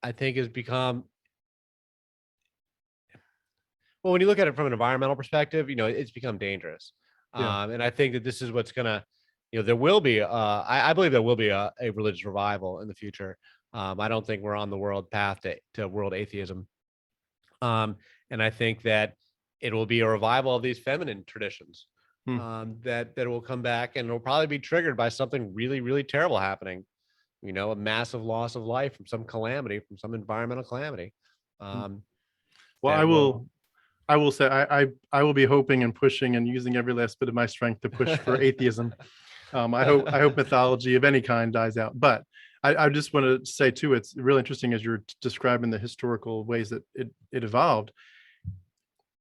I think has become, well, when you look at it from an environmental perspective, it's become dangerous. Yeah. And I think that this is what's going to, there will be, I believe there will be a religious revival in the future. I don't think we're on the world path to world atheism. And I think that it will be a revival of these feminine traditions. That will come back, and it'll probably be triggered by something really, really terrible happening, a massive loss of life from some calamity, from some environmental calamity. Well, Well, I will say I will be hoping and pushing and using every last bit of my strength to push for atheism. I hope mythology of any kind dies out. But I just want to say too, it's really interesting as you're describing the historical ways that it evolved.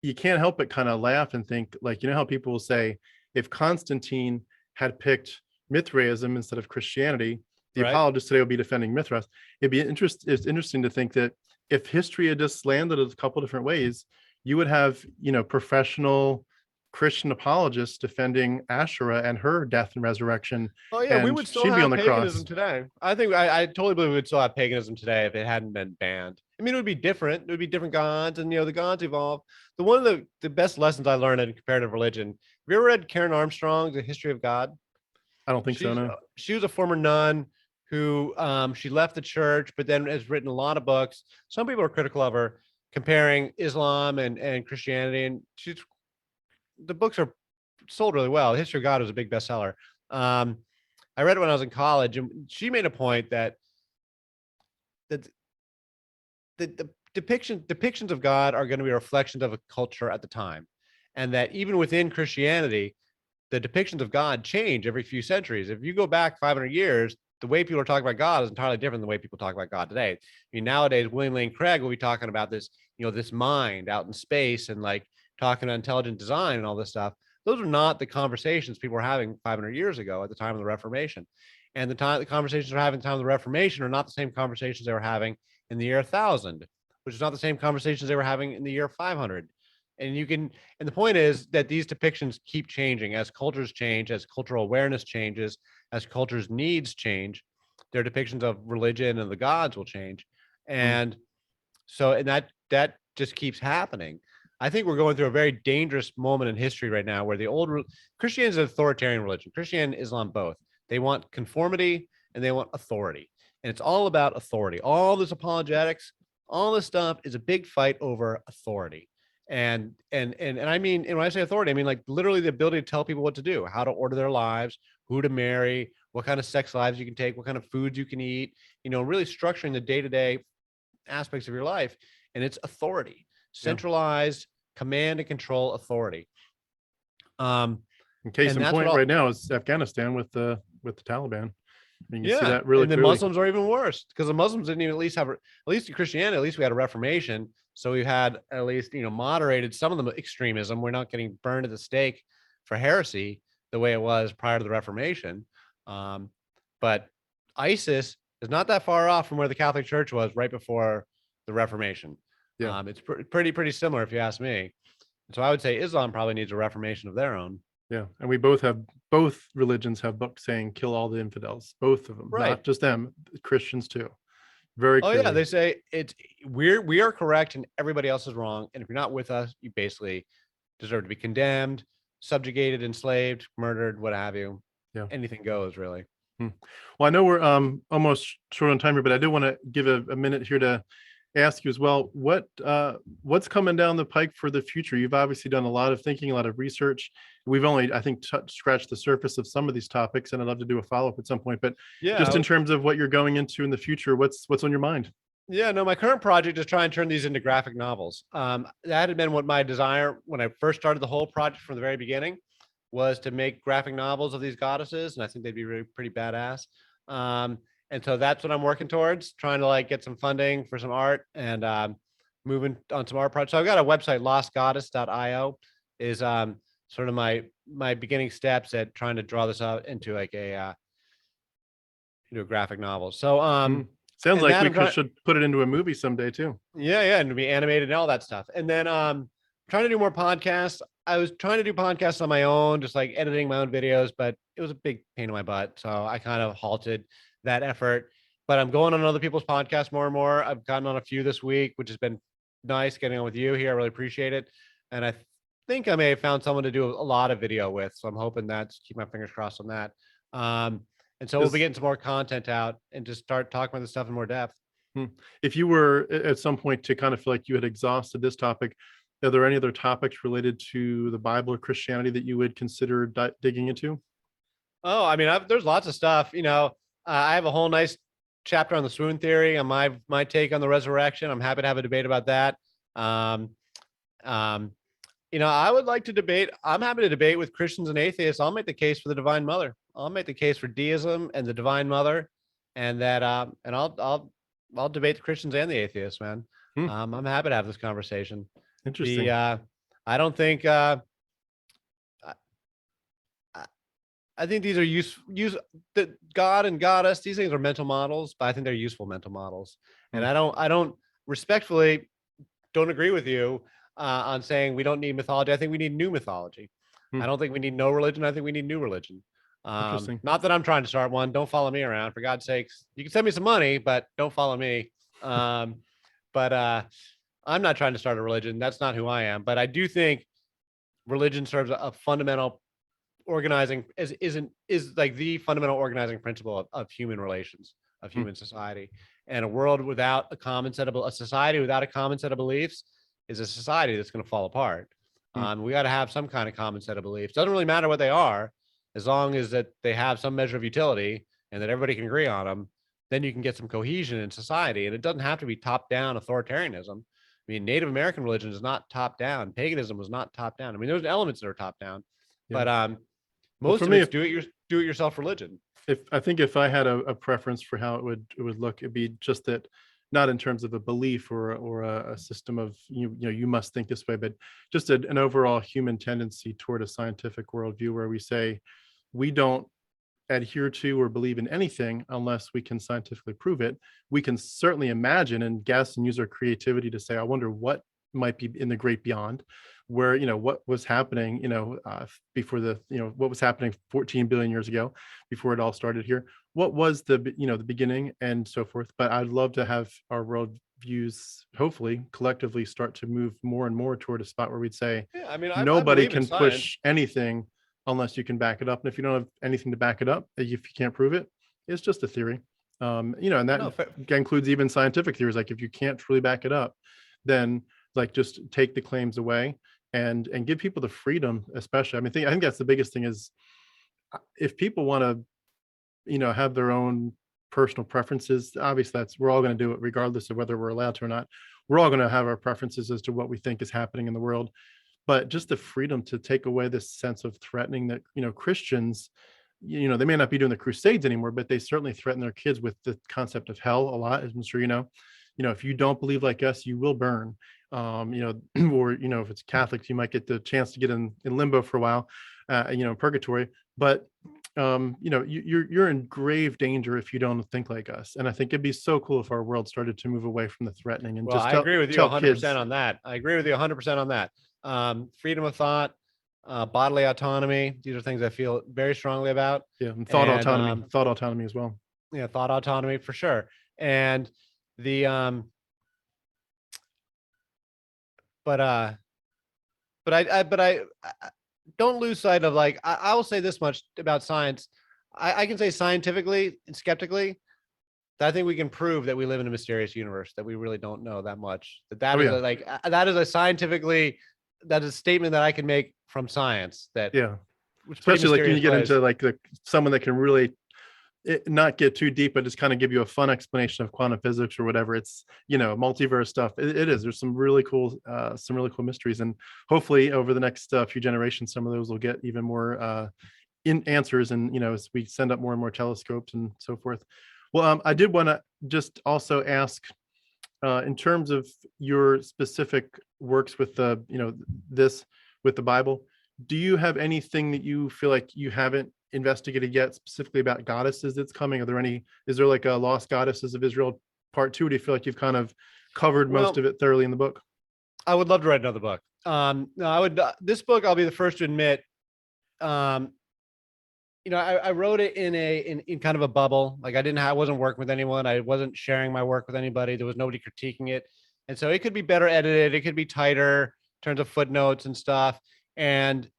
You can't help but kind of laugh and think, like, you know how people will say, if Constantine had picked Mithraism instead of Christianity, the Right. apologists today will be defending Mithras. It's interesting to think that if history had just landed a couple different ways, you would have, professional Christian apologists defending Asherah and her death and resurrection, Oh yeah, we and would still she'd be on have the paganism cross. today. I think I totally believe we would still have paganism today if it hadn't been banned. I mean, it would be different. It would be different gods, and the gods evolve. One of the best lessons I learned in comparative religion. Have you ever read Karen Armstrong's The History of God? I don't think so, She's no. she was a former nun who she left the church, but then has written a lot of books. Some people are critical of her, comparing Islam and Christianity, and the books are sold really well. The History of God was a big bestseller. I read it when I was in college, and she made a point that that the depictions of God are going to be reflections of a culture at the time, and that even within Christianity, the depictions of God change every few centuries. If you go back 500 years, the way people are talking about God is entirely different than the way people talk about God today. I mean, nowadays, William Lane Craig will be talking about this, this mind out in space and like talking about intelligent design and all this stuff. Those are not the conversations people were having 500 years ago at the time of the Reformation. And the conversations they're having at the time of the Reformation are not the same conversations they were having in the year 1000, which is not the same conversations they were having in the year 500. And the point is that these depictions keep changing as cultures change, as cultural awareness changes, as cultures' needs change, their depictions of religion and the gods will change. And that just keeps happening. I think we're going through a very dangerous moment in history right now where Christianity is an authoritarian religion. Christianity and Islam both. They want conformity and they want authority. And it's all about authority. All this apologetics, all this stuff is a big fight over authority. And I mean, and when I say authority, I mean like literally the ability to tell people what to do, how to order their lives, who to marry, what kind of sex lives you can take, what kind of foods you can eat, really structuring the day-to-day aspects of your life. And it's authority, centralized command and control authority. In case in point right now is Afghanistan with the Taliban. You can see that really and the clearly. Muslims are even worse because the Muslims didn't even at least in Christianity, at least we had a Reformation. So we had at least, moderated some of the extremism. We're not getting burned at the stake for heresy the way it was prior to the Reformation. But ISIS is not that far off from where the Catholic Church was right before the Reformation. It's pretty similar if you ask me. So I would say Islam probably needs a reformation of their own. Yeah, and both religions have books saying kill all the infidels, both of them, not just them, Christians too. Very clearly. Oh yeah, they say we are correct and everybody else is wrong, and if you're not with us, you basically deserve to be condemned, subjugated, enslaved, murdered, what have you. Yeah, anything goes really. Well, I know we're almost short on time here, but I do want to give a minute here to ask you as well, what's coming down the pike for the future? You've obviously done a lot of thinking, a lot of research. We've only, I think, scratched the surface of some of these topics, and I'd love to do a follow-up at some point. But just in terms of what you're going into in the future, what's on your mind? Yeah, no, my current project is try and turn these into graphic novels. That had been what my desire when I first started the whole project from the very beginning, was to make graphic novels of these goddesses, and I think they'd be really pretty badass. And so that's what I'm working towards, trying to like get some funding for some art and moving on some art projects. So I've got a website, lostgoddess.io, is sort of my beginning steps at trying to draw this out into like a graphic novel. So sounds like we should put it into a movie someday too. Yeah, and to be animated and all that stuff. And then trying to do more podcasts. I was trying to do podcasts on my own, just like editing my own videos, but it was a big pain in my butt. So I kind of halted that effort. But I'm going on other people's podcasts more and more. I've gotten on a few this week, which has been nice getting on with you here. I really appreciate it. And I think I may have found someone to do a lot of video with. So I'm hoping that's, keep my fingers crossed on that. And so we'll be getting some more content out and just start talking about this stuff in more depth. If you were at some point to kind of feel like you had exhausted this topic, are there any other topics related to the Bible or Christianity that you would consider digging into? Oh, I mean, there's lots of stuff. I have a whole nice chapter on the swoon theory, on my take on the resurrection. I'm happy to have a debate about that. Um, um, I would like to debate. I'm happy to debate with Christians and atheists. I'll make the case for the Divine Mother. I'll make the case for deism and the Divine Mother, and that, and I'll debate the Christians and the atheists, man. Hmm. I'm happy to have this conversation. Interesting. I don't think, I think these are use the God and goddess. These things are mental models, but I think they're useful mental models. And I don't respectfully don't agree with you on saying we don't need mythology. I think we need new mythology. I don't think we need no religion. I think we need new religion. Interesting. Not that I'm trying to start one. Don't follow me around, for God's sakes. You can send me some money, but don't follow me. But I'm not trying to start a religion. That's not who I am. But I do think religion serves a fundamental organizing is like the fundamental organizing principle of human relations, of human society. And a world without a common set of a society without a common set of beliefs is a society that's going to fall apart. We got to have some kind of common set of beliefs. Doesn't really matter what they are, as long as that they have some measure of utility and that everybody can agree on them. Then you can get some cohesion in society, and it doesn't have to be top-down authoritarianism. I mean, Native American religion is not top-down. Paganism was not top-down. I mean, there's elements that are top-down, but most of it's do it yourself religion. If I had a preference for how it would look, it'd be just that, not in terms of a belief or a system of you must think this way, but just an overall human tendency toward a scientific worldview where we say we don't adhere to or believe in anything unless we can scientifically prove it. We can certainly imagine and guess and use our creativity to say, I wonder what might be in the great beyond, where what was happening before what was happening 14 billion years ago, before it all started here. What was the the beginning and so forth. But I'd love to have our world views hopefully collectively start to move more and more toward a spot where we'd say, I mean, nobody can push anything unless you can back it up. And if you don't have anything to back it up, if you can't prove it, it's just a theory. And that includes even scientific theories. Like if you can't truly back it up, then like just take the claims away and give people the freedom, especially. I mean, I think that's the biggest thing is if people want to, have their own personal preferences, obviously we're all going to do it regardless of whether we're allowed to or not. We're all going to have our preferences as to what we think is happening in the world. But just the freedom to take away this sense of threatening that, Christians, they may not be doing the crusades anymore, but they certainly threaten their kids with the concept of hell a lot, as I'm sure you know. If you don't believe like us, you will burn. Or if it's Catholics, you might get the chance to get in limbo for a while, in purgatory. But you're in grave danger if you don't think like us. And I think it'd be so cool if our world started to move away from the threatening and I agree with you 100% on that. I agree with you 100% on that. Freedom of thought, bodily autonomy. These are things I feel very strongly about. Yeah, and thought autonomy as well. Yeah, thought autonomy for sure. And the but I don't lose sight of, like, I will say this much about science. I can say scientifically and skeptically that I think we can prove that we live in a mysterious universe, that we really don't know that much. That is a scientifically, that is a statement that I can make from science. That especially like when you get into like someone that can really not get too deep, but just kind of give you a fun explanation of quantum physics or whatever. It's multiverse stuff. It is. There's some really cool mysteries, and hopefully over the next few generations, some of those will get even more in answers. And as we send up more and more telescopes and so forth. Well, I did want to just also ask, in terms of your specific works with the with the Bible, do you have anything that you feel like you haven't investigated yet, specifically about goddesses that's coming? Is there like a Lost Goddesses of Israel part 2? Do you feel like you've kind of covered most of it thoroughly in the book? I would love to write another book. No, I would. This book, I'll be the first to admit, I wrote it in kind of a bubble. Like I wasn't working with anyone. I wasn't sharing my work with anybody. There was nobody critiquing it. And so it could be better edited. It could be tighter in terms of footnotes and stuff. And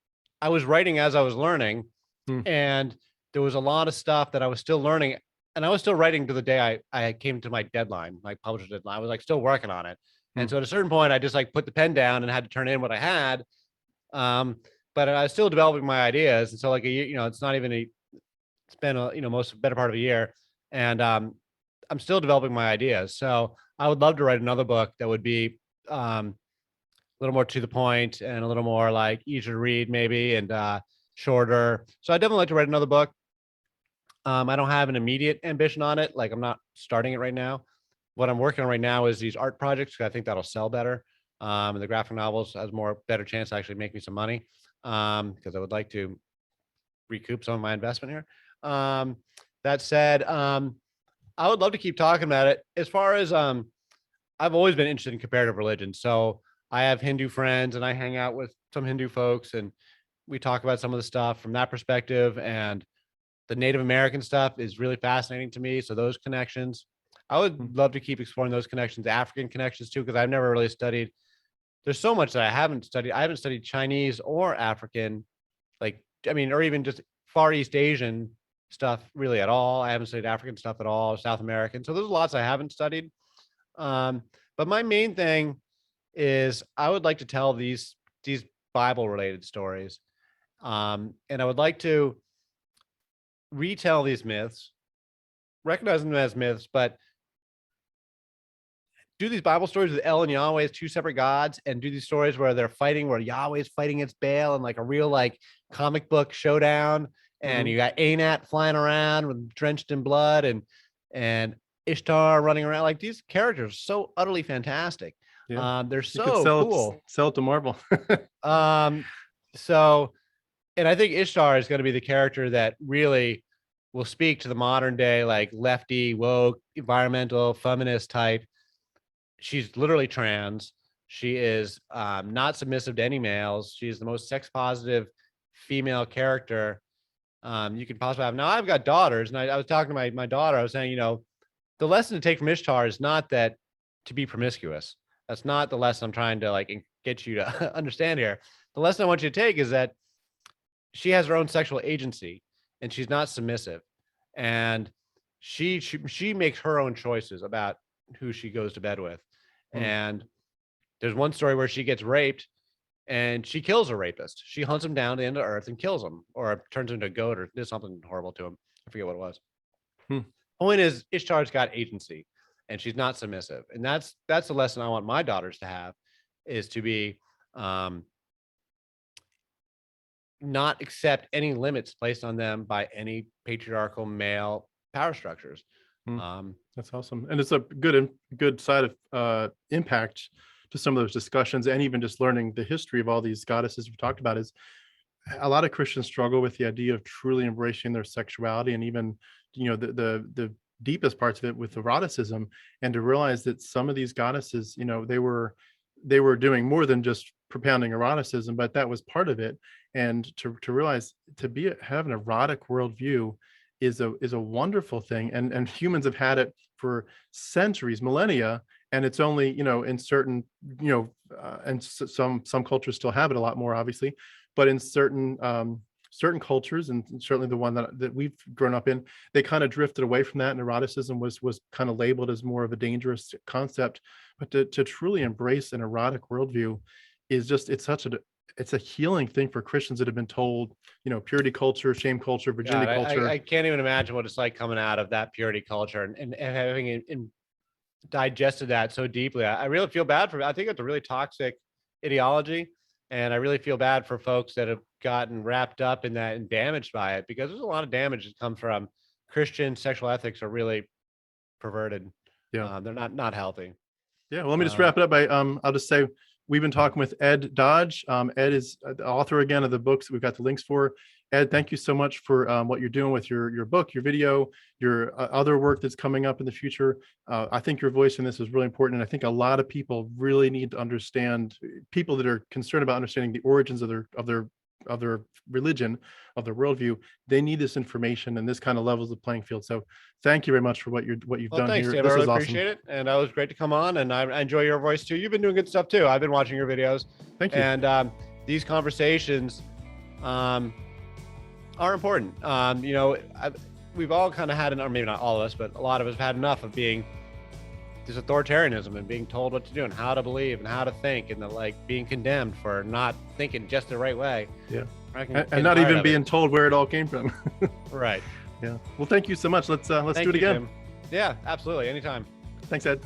I was writing as I was learning. And there was a lot of stuff that I was still learning. And I was still writing to the day I came to my deadline, like publisher deadline. I was like still working on it. And so at a certain point, I just like put the pen down and had to turn in what I had. But I was still developing my ideas. And so like a year, it's not even it's been better part of a year. And I'm still developing my ideas. So I would love to write another book that would be little more to the point and a little more like easier to read maybe, and shorter. So I definitely like to write another book. I don't have an immediate ambition on it. Like I'm not starting it right now. What I'm working on right now is these art projects, because I think that'll sell better. And the graphic novels has better chance to actually make me some money. Because I would like to recoup some of my investment here. That said, I would love to keep talking about it. As far as I've always been interested in comparative religion. So I have Hindu friends and I hang out with some Hindu folks and we talk about some of the stuff from that perspective. And the Native American stuff is really fascinating to me. So those connections, I would love to keep exploring those connections, African connections too, because I've never really studied. There's so much that I haven't studied. I haven't studied Chinese or African, like, I mean, or even just Far East Asian stuff really at all. I haven't studied African stuff at all, South American. So there's lots I haven't studied. But my main thing is I would like to tell these Bible related stories. And I would like to retell these myths, recognize them as myths, but do these Bible stories with El and Yahweh as two separate gods, and do these stories where they're fighting, where Yahweh is fighting against Baal and like a real like comic book showdown. And you got Anat flying around with drenched in blood and Ishtar running around. Like these characters are so utterly fantastic. Yeah. They're so cool. Sell it to Marvel. So, and I think Ishtar is going to be the character that really will speak to the modern day, like lefty, woke, environmental, feminist type. She's literally trans. She is not submissive to any males. She's the most sex positive female character you could possibly have. Now I've got daughters, and I was talking to my daughter. I was saying, the lesson to take from Ishtar is not that to be promiscuous. That's not the lesson I'm trying to like get you to understand here. The lesson I want you to take is that she has her own sexual agency and she's not submissive, and she makes her own choices about who she goes to bed with. And there's one story where she gets raped and she kills a rapist. She hunts him down to the end of earth and kills him, or turns him into a goat, or does something horrible to him. I forget what it was. Point is, Ishtar's got agency and she's not submissive. And that's the lesson I want my daughters to have, is to be not accept any limits placed on them by any patriarchal male power structures. That's awesome. And it's a good side of impact to some of those discussions, and even just learning the history of all these goddesses we've talked about. Is a lot of Christians struggle with the idea of truly embracing their sexuality, and even the deepest parts of it with eroticism, and to realize that some of these goddesses, they were doing more than just propounding eroticism, but that was part of it. And to realize have an erotic worldview is a wonderful thing, and humans have had it for centuries, millennia, and it's only in certain and some cultures still have it a lot more, obviously, but in certain cultures, and certainly the one that we've grown up in, they kind of drifted away from that, and eroticism was kind of labeled as more of a dangerous concept. But to truly embrace an erotic worldview is just, it's a healing thing for Christians that have been told, purity culture, shame culture, virginity culture. I can't even imagine what it's like coming out of that purity culture and having digested that so deeply. I really feel bad for it. I think it's a really toxic ideology, and I really feel bad for folks that have gotten wrapped up in that and damaged by it, because there's a lot of damage that comes from Christian sexual ethics are really perverted. Yeah, they're not healthy. Yeah, well, let me just wrap it up by I'll just say, we've been talking with Ed Dodge. Ed is the author again of the books we've got the links for. Ed, thank you so much for what you're doing with your book, your video, your other work that's coming up in the future. I think your voice in this is really important, and I think a lot of people really need to understand, people that are concerned about understanding the origins of their religion, of their worldview. They need this information, and this kind of levels the playing field. So thank you very much for what you've done thanks, here. Dave. I really appreciate it, and it was great to come on, and I enjoy your voice too. You've been doing good stuff too. I've been watching your videos. Thank you. And these conversations are important. We've all kind of had, or maybe not all of us, but a lot of us have had enough of being this authoritarianism and being told what to do and how to believe and how to think, and being condemned for not thinking just the right way. Yeah. And not even being told where it all came from. Right. Yeah. Well, thank you so much. Let's do it again. Tim. Yeah, absolutely. Anytime. Thanks, Ed.